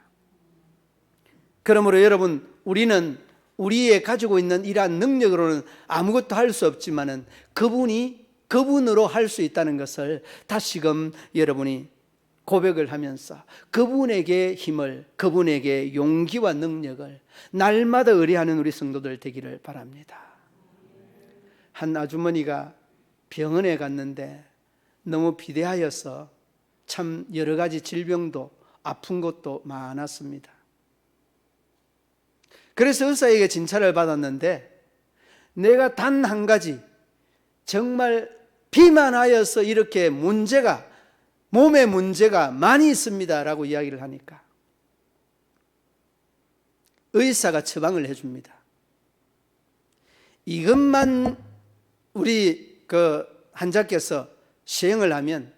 그러므로 여러분, 우리는 우리의 가지고 있는 이러한 능력으로는 아무것도 할 수 없지만은 그분으로 할 수 있다는 것을 다시금 여러분이 고백을 하면서 그분에게 힘을, 그분에게 용기와 능력을 날마다 의뢰하는 우리 성도들 되기를 바랍니다. 한 아주머니가 병원에 갔는데 너무 비대하여서 참 여러 가지 질병도 아픈 것도 많았습니다. 그래서 의사에게 진찰을 받았는데 내가 단 한 가지 정말 비만하여서 이렇게 몸에 문제가 많이 있습니다 라고 이야기를 하니까 의사가 처방을 해줍니다. 이것만 우리 그 환자께서 시행을 하면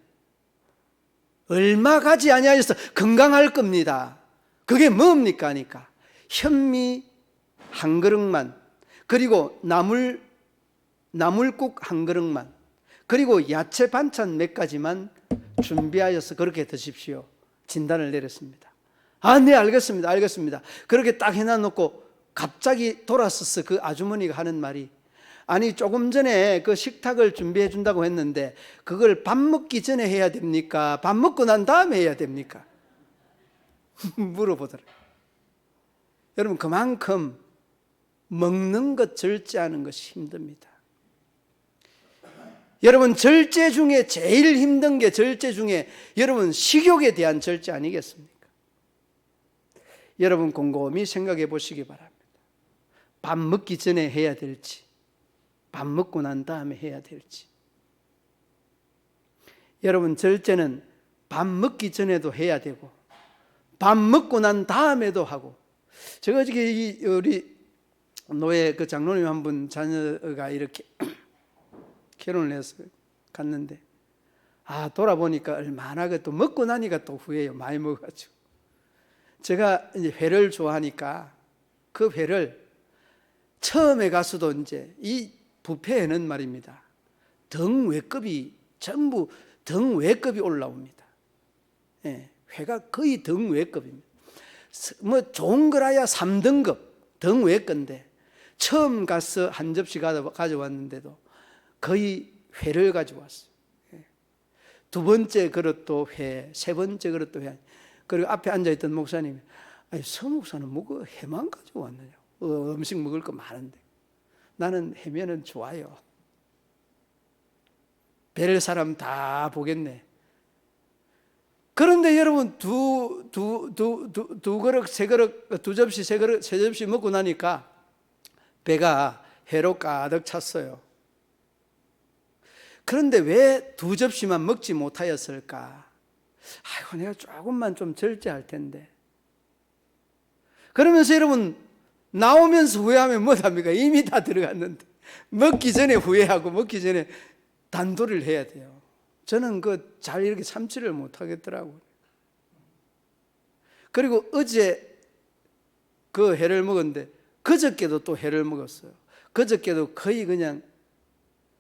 얼마 가지 아니하여서 건강할 겁니다. 그게 뭡니까 하니까 현미 한 그릇만, 그리고 나물국 한 그릇만, 그리고 야채 반찬 몇 가지만 준비하여서 그렇게 드십시오. 진단을 내렸습니다. 아, 네, 알겠습니다. 알겠습니다. 그렇게 딱 해놔놓고 갑자기 돌아서서 그 아주머니가 하는 말이, 아니 조금 전에 그 식탁을 준비해 준다고 했는데 그걸 밥 먹기 전에 해야 됩니까? 밥 먹고 난 다음에 해야 됩니까? 물어보더라고요. 여러분, 그만큼 먹는 것 절제하는 것이 힘듭니다. 여러분, 절제 중에 제일 힘든 게 절제 중에 여러분 식욕에 대한 절제 아니겠습니까? 여러분 곰곰이 생각해 보시기 바랍니다. 밥 먹기 전에 해야 될지, 밥 먹고 난 다음에 해야 될지. 여러분, 절제는 밥 먹기 전에도 해야 되고 밥 먹고 난 다음에도 하고. 제가 어저께 우리 노예 그 장로님 한 분 자녀가 이렇게 결혼을 해서 갔는데, 아, 돌아보니까 얼마나 또 먹고 나니까 또 후회해요. 많이 먹어가지고. 제가 이제 회를 좋아하니까 그 회를 처음에 가서도 이제 이 뷔페에는 말입니다, 등외급이 전부 등외급이 올라옵니다. 예, 회가 거의 등외급입니다. 뭐 좋은 거라야 3등급 등외건데 처음 가서 한 접시 가져왔는데도 거의 회를 가져왔어요. 예. 두 번째 그릇도 회, 세 번째 그릇도 회. 그리고 앞에 앉아있던 목사님이, 아니, 서 목사는 뭐 회만 가져왔느냐? 음식 먹을 거 많은데. 나는 회면은 좋아요. 별 사람 다 보겠네. 그런데 여러분, 두 그릇, 세 그릇, 두 접시, 세 그릇, 세 접시 먹고 나니까 배가 회로 가득 찼어요. 그런데 왜 두 접시만 먹지 못하였을까? 아이고, 내가 조금만 좀 절제할 텐데. 그러면서 여러분, 나오면서 후회하면 뭐합니까? 이미 다 들어갔는데. 먹기 전에 후회하고 먹기 전에 단도리를 해야 돼요. 저는 잘 이렇게 참지를 못하겠더라고요. 그리고 어제 그 회를 먹었는데 그저께도 또 회를 먹었어요. 그저께도 거의 그냥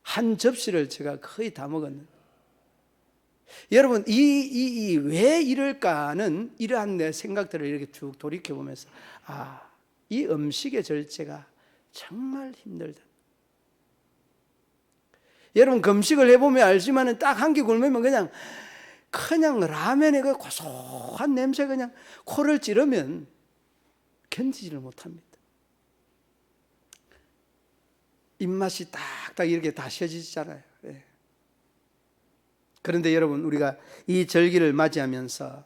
한 접시를 제가 거의 다 먹었는데, 여러분, 왜 이럴까는 이러한 내 생각들을 이렇게 쭉 돌이켜보면서, 아, 이 음식의 절제가 정말 힘들다. 여러분, 금식을 해보면 알지만은 딱 한 끼 굶으면 그냥 라면의 그 고소한 냄새 그냥 코를 찌르면 견디지를 못합니다. 입맛이 딱딱 이렇게 다 셔지잖아요. 예. 그런데 여러분, 우리가 이 절기를 맞이하면서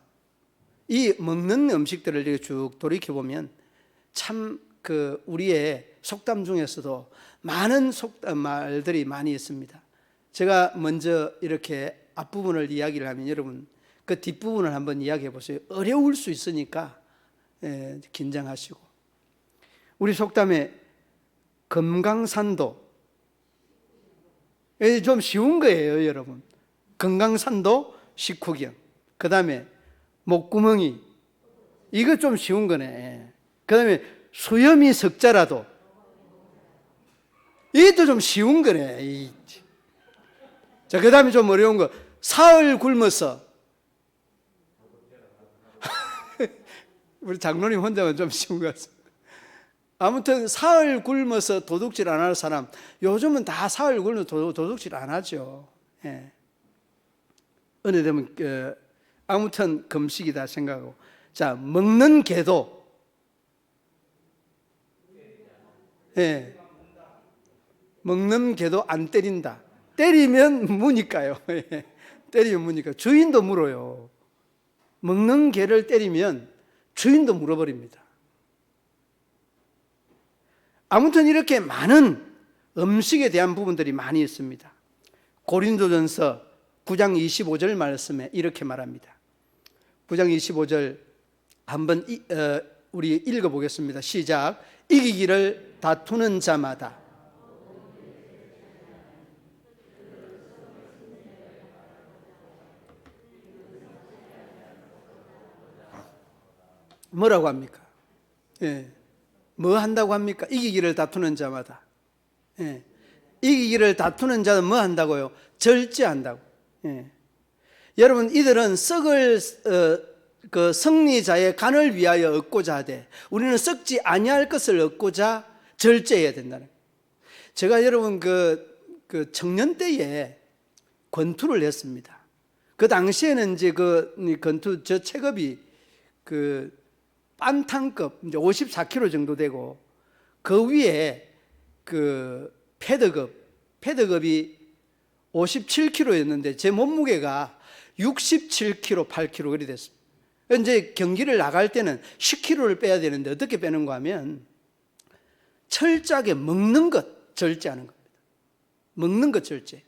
이 먹는 음식들을 이렇게 쭉 돌이켜보면 참 우리의 속담 중에서도 많은 속담 말들이 많이 있습니다. 제가 먼저 이렇게 앞부분을 이야기를 하면 여러분 그 뒷부분을 한번 이야기해 보세요. 어려울 수 있으니까 긴장하시고. 우리 속담에 금강산도, 좀 쉬운 거예요, 여러분. 금강산도 식후경. 그 다음에 목구멍이, 이거 좀 쉬운 거네. 그 다음에 수염이 석자라도, 이것도 좀 쉬운 거네. 자, 그 다음에 좀 어려운 거, 사흘 굶어서. 우리 장로님 혼자만 좀 쉬운 것 같습니다. 아무튼 사흘 굶어서 도둑질 안 하는 사람, 요즘은 다 사흘 굶어서 도둑질 안 하죠. 예. 어느 되면 아무튼 금식이다 생각하고, 자, 먹는 개도, 예, 먹는 개도 안 때린다. 때리면 무니까요. 때리면 무니까. 주인도 물어요. 먹는 개를 때리면 주인도 물어버립니다. 아무튼 이렇게 많은 음식에 대한 부분들이 많이 있습니다. 고린도전서 9장 25절 말씀에 이렇게 말합니다. 9장 25절 한번 우리 읽어보겠습니다. 시작. 이기기를 다투는 자마다 뭐라고 합니까? 예. 뭐 한다고 합니까? 이기기를 다투는 자마다. 예. 이기기를 다투는 자는 뭐 한다고요? 절제한다고. 예. 여러분, 이들은 썩을 그 승리자의 간을 위하여 얻고자 하되 우리는 썩지 아니할 것을 얻고자 절제해야 된다는 거예요. 제가 여러분 그 청년 때에 권투를 했습니다. 그 당시에는 이제 그 권투 저 체급이 그 반탄급 이제 54kg 정도 되고 그 위에 그 패드급이 57kg였는데 제 몸무게가 67kg, 8kg 그리 됐습니다. 이제 경기를 나갈 때는 10kg를 빼야 되는데 어떻게 빼는가 하면 철저하게 먹는 것 절제하는 겁니다. 먹는 것 절제.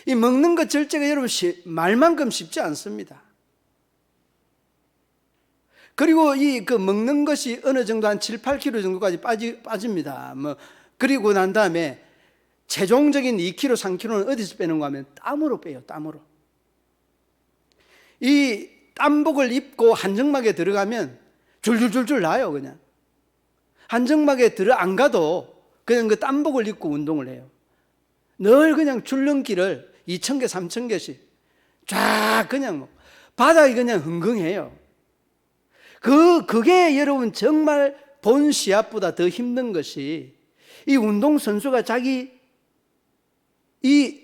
이 먹는 것 절제가 여러분 말만큼 쉽지 않습니다. 그리고 이 그 먹는 것이 어느 정도 한 7, 8kg 정도까지 빠집니다. 그리고 난 다음에 최종적인 2kg, 3kg는 어디서 빼는가 하면 땀으로 빼요. 땀으로. 이 땀복을 입고 한정막에 들어가면 줄줄줄줄 나요. 그냥 한정막에 안 가도 그냥 그 땀복을 입고 운동을 해요. 늘 그냥 줄넘기를 2,000개, 3,000개씩 쫙 그냥 바닥이 그냥 흥흥해요. 그게 여러분 정말 본 시합보다 더 힘든 것이 이 운동선수가 자기 이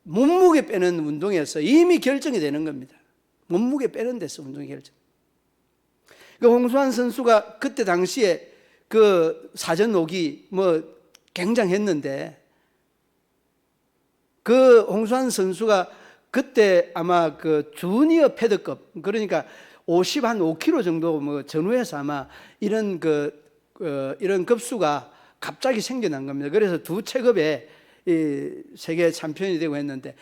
몸무게 빼는 운동에서 이미 결정이 되는 겁니다. 몸무게 빼는 데서 운동이 결정. 그 홍수환 선수가 그때 당시에 그 사전 오기 굉장했는데 그 홍수환 선수가 그때 아마 그 주니어 패드급 그러니까 5kg 정도 전후해서 아마 이런 이런 급수가 갑자기 생겨난 겁니다. 그래서 두 체급에 이 세계 챔피언이 되고 했는데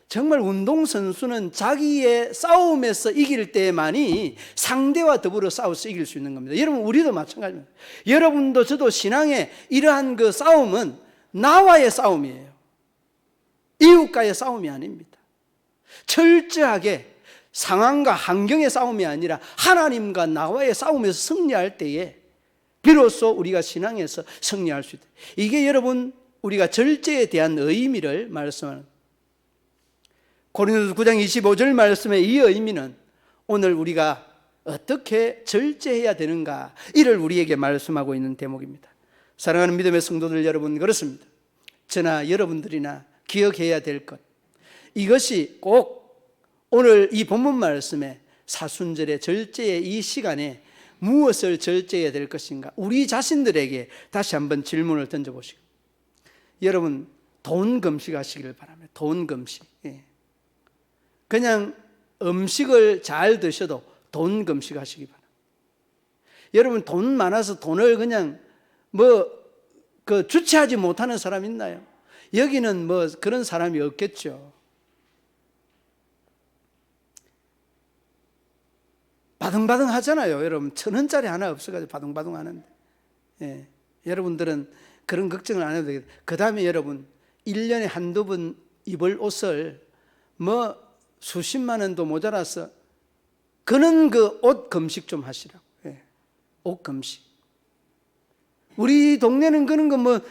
정말 운동선수는 자기의 싸움에서 이길 때만이 상대와 더불어 싸워서 이길 수 있는 겁니다. 여러분, 우리도 마찬가지입니다. 여러분도 저도 신앙의 이러한 그 싸움은 나와의 싸움이에요. 이웃과의 싸움이 아닙니다. 철저하게 상황과 환경의 싸움이 아니라 하나님과 나와의 싸움에서 승리할 때에 비로소 우리가 신앙에서 승리할 수 있다. 이게 여러분 우리가 절제에 대한 의미를 말씀하는 고린도서 9장 25절 말씀의 이 의미는 오늘 우리가 어떻게 절제해야 되는가 이를 우리에게 말씀하고 있는 대목입니다. 사랑하는 믿음의 성도들 여러분, 그렇습니다. 저나 여러분들이나 기억해야 될 것, 이것이 꼭 오늘 이 본문 말씀에 사순절의 절제의 이 시간에 무엇을 절제해야 될 것인가, 우리 자신들에게 다시 한번 질문을 던져보시고, 여러분 돈 금식하시기를 바랍니다. 돈 금식. 그냥 음식을 잘 드셔도 돈 금식하시기 바랍니다. 여러분 돈 많아서 돈을 그냥 주체하지 못하는 사람 있나요? 여기는 그런 사람이 없겠죠. 바등바등 하잖아요. 여러분 1,000원짜리 하나 없어가지고 바등바등 하는데, 여러분들은 그런 걱정을 안 해도 되겠다. 그 다음에 여러분 1년에 한두 번 입을 옷을 수십만 원도 모자라서 그는 그 옷 금식 좀 하시라고. 옷 금식. 우리 동네는 그런 거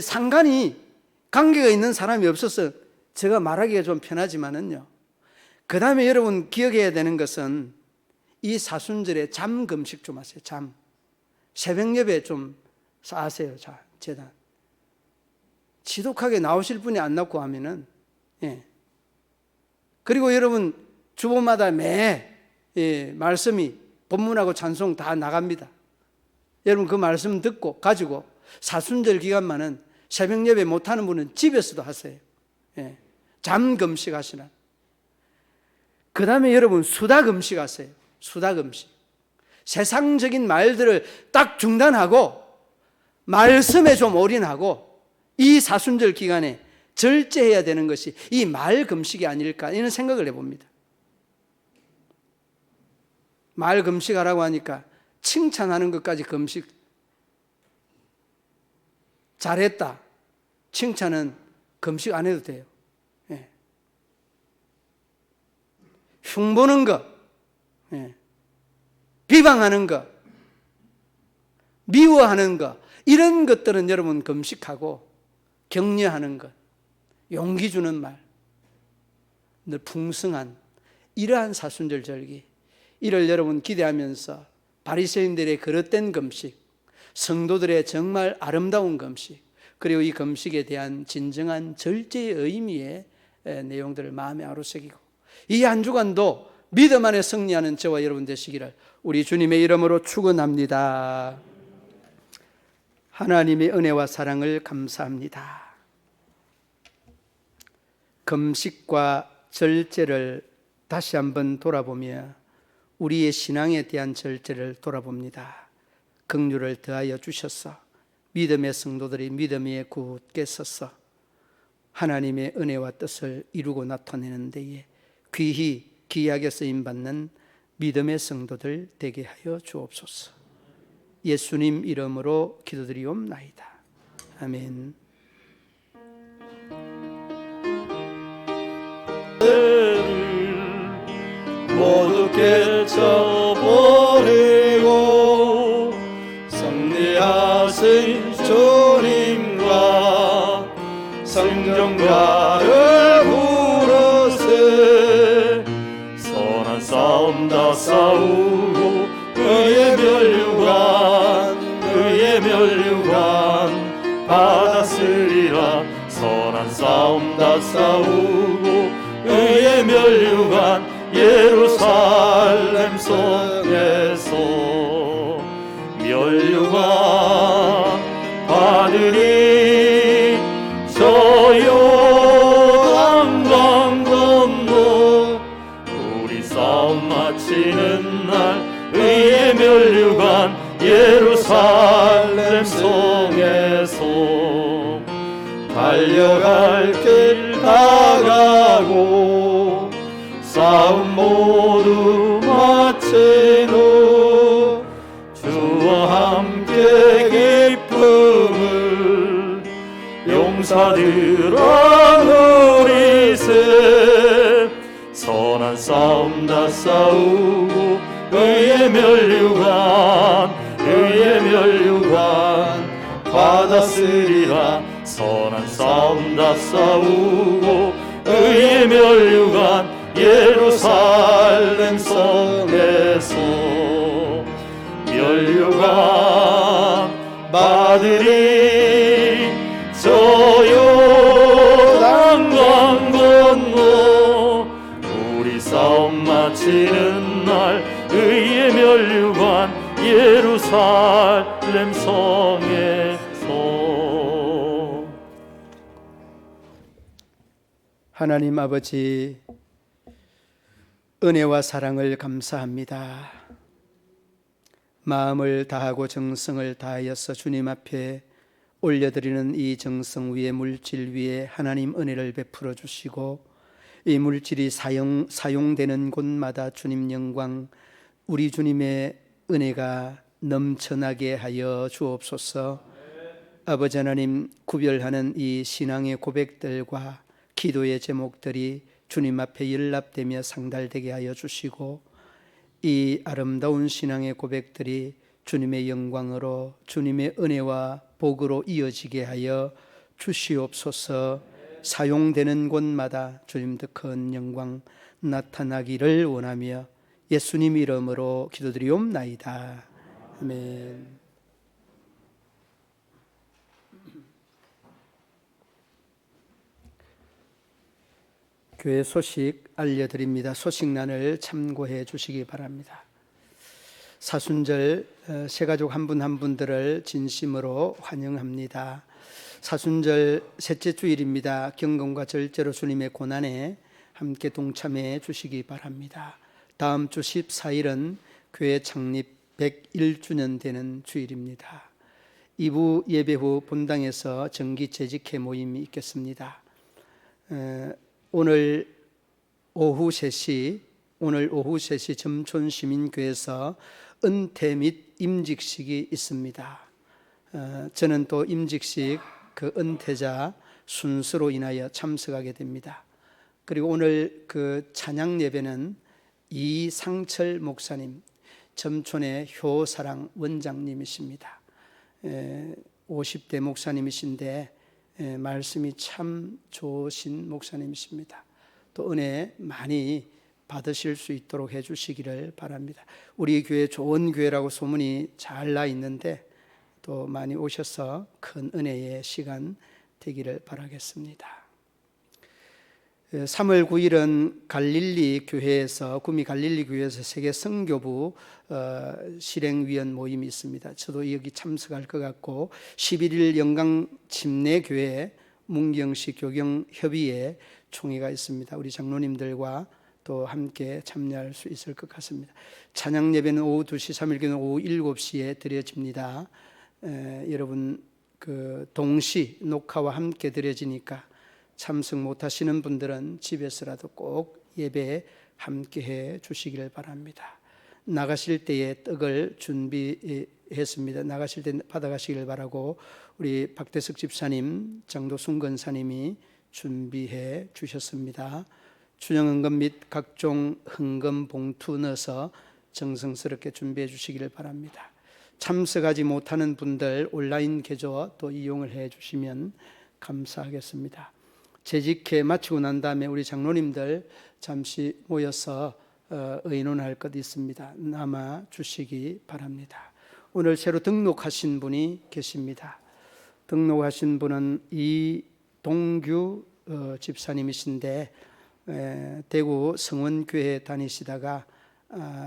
상관이 관계가 있는 사람이 없어서 제가 말하기가 좀 편하지만은요. 그 다음에 여러분 기억해야 되는 것은 이 사순절에 잠 금식 좀 하세요. 잠. 새벽 예배 좀 하세요. 재단. 지독하게 나오실 분이 안 나고 하면은, 그리고 여러분 주보마다 매 말씀이 본문하고 찬송 다 나갑니다. 여러분 그 말씀 듣고 가지고 사순절 기간만은 새벽 예배 못하는 분은 집에서도 하세요. 잠 금식하시나. 그 다음에 여러분 수다 금식하세요. 수다 금식. 세상적인 말들을 딱 중단하고 말씀에 좀 올인하고 이 사순절 기간에 절제해야 되는 것이 이 말 금식이 아닐까 이런 생각을 해봅니다. 말 금식하라고 하니까 칭찬하는 것까지 금식. 잘했다. 칭찬은 금식 안 해도 돼요. 흉보는 것, 비방하는 것, 미워하는 것, 이런 것들은 여러분 금식하고 격려하는 것, 용기 주는 말, 늘 풍성한 이러한 사순절 절기, 이를 여러분 기대하면서 바리새인들의 그릇된 금식, 성도들의 정말 아름다운 금식, 그리고 이 금식에 대한 진정한 절제의 의미의 내용들을 마음에 아로새기고 이 한 주간도 믿음 안에 승리하는 저와 여러분 되시기를 우리 주님의 이름으로 축원합니다. 하나님의 은혜와 사랑을 감사합니다. 금식과 절제를 다시 한번 돌아보며 우리의 신앙에 대한 절제를 돌아봅니다. 긍휼을 더하여 주셔서 믿음의 성도들이 믿음 위에 굳게 서서 하나님의 은혜와 뜻을 이루고 나타내는 데에 귀하게 쓰임받는 믿음의 성도들 되게 하여 주옵소서. 예수님 이름으로 기도드리옵나이다. 아멘. 모두 깨쳐버리고 승리하신 주님과 성전가를 부르세. 선한 싸움 다 싸우고 그의 멸류관 받았으리라. 선한 싸움 다 싸우고 그의 멸류관 예루살렘 성에서 멸류관 받으리. 저 요단강 건너 우리 싸움 마치는 날 의의 멸류관 예루살렘 성에서 달려갈 길 다가고 싸움 모두 마친 후 주와 함께 기쁨을 용사들아 누리세. 선한 싸움 다 싸우고 의의 멸류관 받았으리라. 선한 싸움 다 싸우고 의의 멸류관 예루살렘 성에서 멸류관 받으리. 저 요단강 건너 우리 싸움 마치는 날 의의 멸류관 예루살렘 성에서. 하나님 아버지, 은혜와 사랑을 감사합니다. 마음을 다하고 정성을 다하여서 주님 앞에 올려드리는 이 정성 위에 물질 위에 하나님 은혜를 베풀어 주시고 이 물질이 사용되는 곳마다 주님 영광, 우리 주님의 은혜가 넘쳐나게 하여 주옵소서. 아버지 하나님, 구별하는 이 신앙의 고백들과 기도의 제목들이 주님 앞에 연락되며 상달되게 하여 주시고 이 아름다운 신앙의 고백들이 주님의 영광으로 주님의 은혜와 복으로 이어지게 하여 주시옵소서. 사용되는 곳마다 주님 더 큰 영광 나타나기를 원하며 예수님 이름으로 기도드리옵나이다. 아멘. 교회 소식 알려드립니다. 소식란을 참고해 주시기 바랍니다. 사순절 새가족 한 분 한 분들을 진심으로 환영합니다. 사순절 셋째 주일입니다. 경건과 절제로 주님의 고난에 함께 동참해 주시기 바랍니다. 다음 주 14일은 교회 창립 101주년 되는 주일입니다. 2부 예배 후 본당에서 정기 재직회 모임이 있겠습니다. 오늘 오후 3시 점촌시민교회에서 은퇴 및 임직식이 있습니다. 저는 또 임직식 그 은퇴자 순서로 인하여 참석하게 됩니다. 그리고 오늘 그 찬양 예배는 이상철 목사님, 점촌의 효사랑 원장님이십니다. 50대 목사님이신데 말씀이 참 좋으신 목사님이십니다. 또 은혜 많이 받으실 수 있도록 해주시기를 바랍니다. 우리 교회 좋은 교회라고 소문이 잘 나 있는데 또 많이 오셔서 큰 은혜의 시간 되기를 바라겠습니다. 3월 9일은 갈릴리 교회에서 구미 갈릴리 교회에서 세계 선교부 실행위원 모임이 있습니다. 저도 여기 참석할 것 같고 11일 영광 침례교회 문경시 교경협의회 총회가 있습니다. 우리 장로님들과 또 함께 참여할 수 있을 것 같습니다. 찬양 예배는 오후 2시, 3일교는 오후 7시에 드려집니다. 여러분 그 동시 녹화와 함께 드려지니까 참석 못하시는 분들은 집에서라도 꼭 예배에 함께해 주시기를 바랍니다. 나가실 때에 떡을 준비했습니다. 나가실 때 받아가시기를 바라고 우리 박대석 집사님, 장도순 권사님이 준비해 주셨습니다. 준영헌금 및 각종 헌금 봉투 넣어서 정성스럽게 준비해 주시기를 바랍니다. 참석하지 못하는 분들 온라인 계좌 또 이용을 해 주시면 감사하겠습니다. 재직회 마치고 난 다음에 우리 장로님들 잠시 모여서 의논할 것 있습니다. 남아 주시기 바랍니다. 오늘 새로 등록하신 분이 계십니다. 등록하신 분은 이동규 집사님이신데 대구 성원교회 다니시다가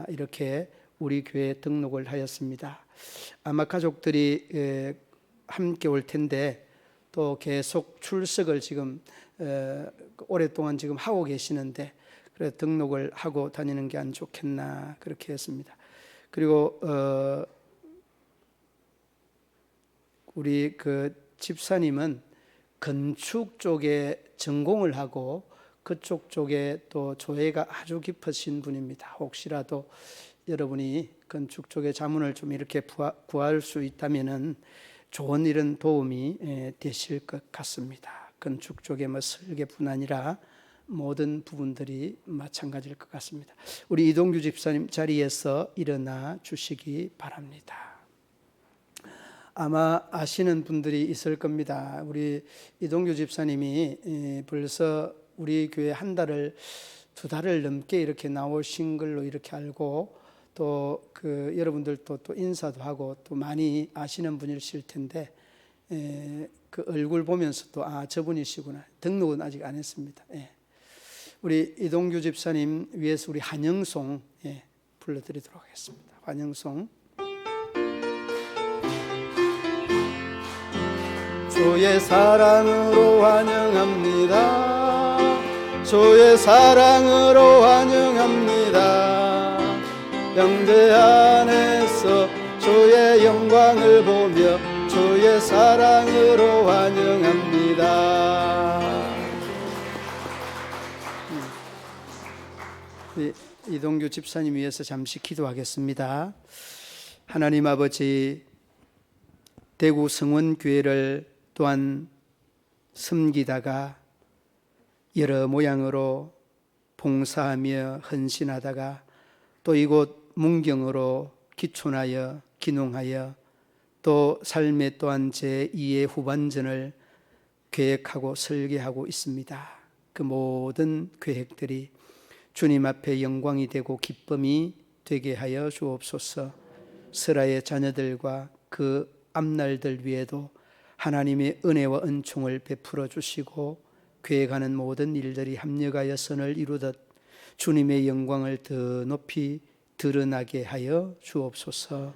이렇게 우리 교회에 등록을 하였습니다. 아마 가족들이 함께 올 텐데 또 계속 출석을 지금 오랫동안 지금 하고 계시는데 그래 등록을 하고 다니는 게 안 좋겠나 그렇게 했습니다. 그리고 우리 그 집사님은 건축 쪽에 전공을 하고 그쪽 쪽에 또 조예가 아주 깊으신 분입니다. 혹시라도 여러분이 건축 쪽에 자문을 좀 이렇게 구할 수 있다면은 좋은 이런 도움이 되실 것 같습니다. 건축 쪽에 뭐 설계뿐 아니라 모든 부분들이 마찬가지일 것 같습니다. 우리 이동규 집사님 자리에서 일어나 주시기 바랍니다. 아마 아시는 분들이 있을 겁니다. 우리 이동규 집사님이 벌써 우리 교회 두 달을 넘게 이렇게 나오신 걸로 이렇게 알고 또 그 여러분들도 또 인사도 하고 또 많이 아시는 분이실 텐데 그 얼굴 보면서 또 저분이시구나. 등록은 아직 안 했습니다. 우리 이동규 집사님 위해서 우리 환영송 불러드리도록 하겠습니다. 환영송. 주의 사랑으로 환영합니다. 주의 사랑으로 환영합니다. 영제 안에서 주의 영광을 보며 주의 사랑으로 환영합니다. 이동규 집사님 위해서 잠시 기도하겠습니다. 하나님 아버지, 대구 성원교회를 또한 섬기다가 여러 모양으로 봉사하며 헌신하다가 또 이곳 문경으로 기촌하여 기농하여 또 삶의 또한 제2의 후반전을 계획하고 설계하고 있습니다. 그 모든 계획들이 주님 앞에 영광이 되고 기쁨이 되게 하여 주옵소서. 스라의 자녀들과 그 앞날들 위에도 하나님의 은혜와 은총을 베풀어 주시고 계획하는 모든 일들이 합력하여 선을 이루듯 주님의 영광을 더 높이 드러나게 하여 주옵소서.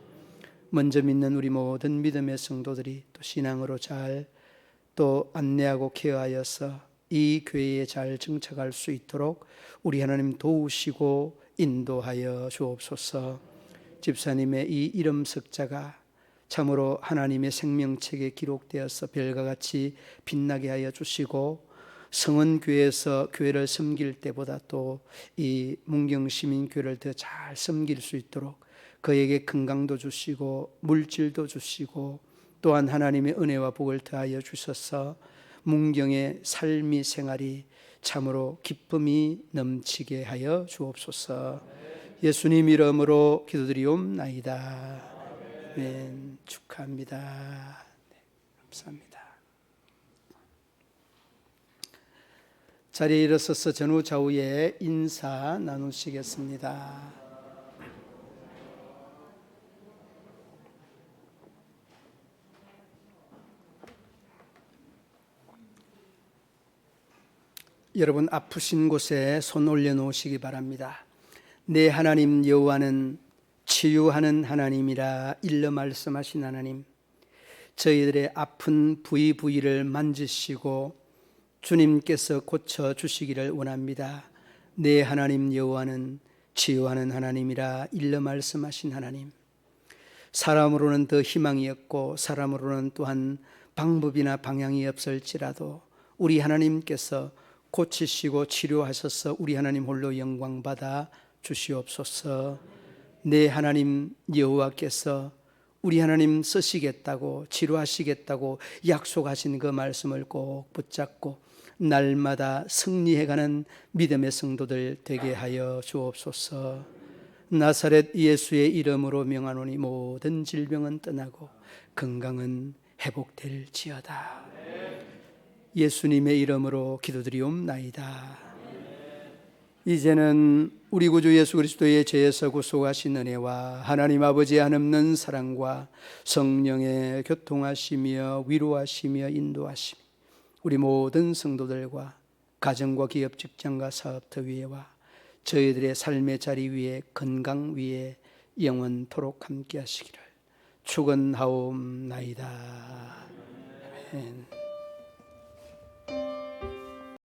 먼저 믿는 우리 모든 믿음의 성도들이 또 신앙으로 잘 또 안내하고 케어하여서 이 교회에 잘 정착할 수 있도록 우리 하나님 도우시고 인도하여 주옵소서. 집사님의 이 이름 석자가 참으로 하나님의 생명책에 기록되어서 별과 같이 빛나게 하여 주시고, 성은교회에서 교회를 섬길 때보다 또 이 문경시민교회를 더 잘 섬길 수 있도록 그에게 건강도 주시고 물질도 주시고 또한 하나님의 은혜와 복을 더하여 주셔서 문경의 삶이 생활이 참으로 기쁨이 넘치게 하여 주옵소서. 예수님 이름으로 기도드리옵나이다. 아멘. 축하합니다. 네, 감사합니다. 자리에 일어서서 전후 좌우에 인사 나누시겠습니다. 여러분 아프신 곳에 손 올려놓으시기 바랍니다. 내 하나님 여호와는 치유하는 하나님이라 일러 말씀하신 하나님, 저희들의 아픈 부위를 만지시고 주님께서 고쳐주시기를 원합니다. 내 하나님 여호와는 치유하는 하나님이라 일러 말씀하신 하나님, 사람으로는 더 희망이 없고 사람으로는 또한 방법이나 방향이 없을지라도 우리 하나님께서 고치시고 치료하셔서 우리 하나님 홀로 영광받아 주시옵소서. 내 하나님 여호와께서 우리 하나님 쓰시겠다고 치료하시겠다고 약속하신 그 말씀을 꼭 붙잡고 날마다 승리해가는 믿음의 성도들 되게 하여 주옵소서. 나사렛 예수의 이름으로 명하노니 모든 질병은 떠나고 건강은 회복될지어다. 예수님의 이름으로 기도드리옵나이다. 이제는 우리 구주 예수 그리스도의 죄에서 구속하신 은혜와 하나님 아버지의 한없는 사랑과 성령의 교통하시며 위로하시며 인도하시며 우리 모든 성도들과 가정과 기업 직장과 사업터 위에와 저희들의 삶의 자리 위에 건강 위에 영원토록 함께 하시기를 축원하옵나이다. 아멘.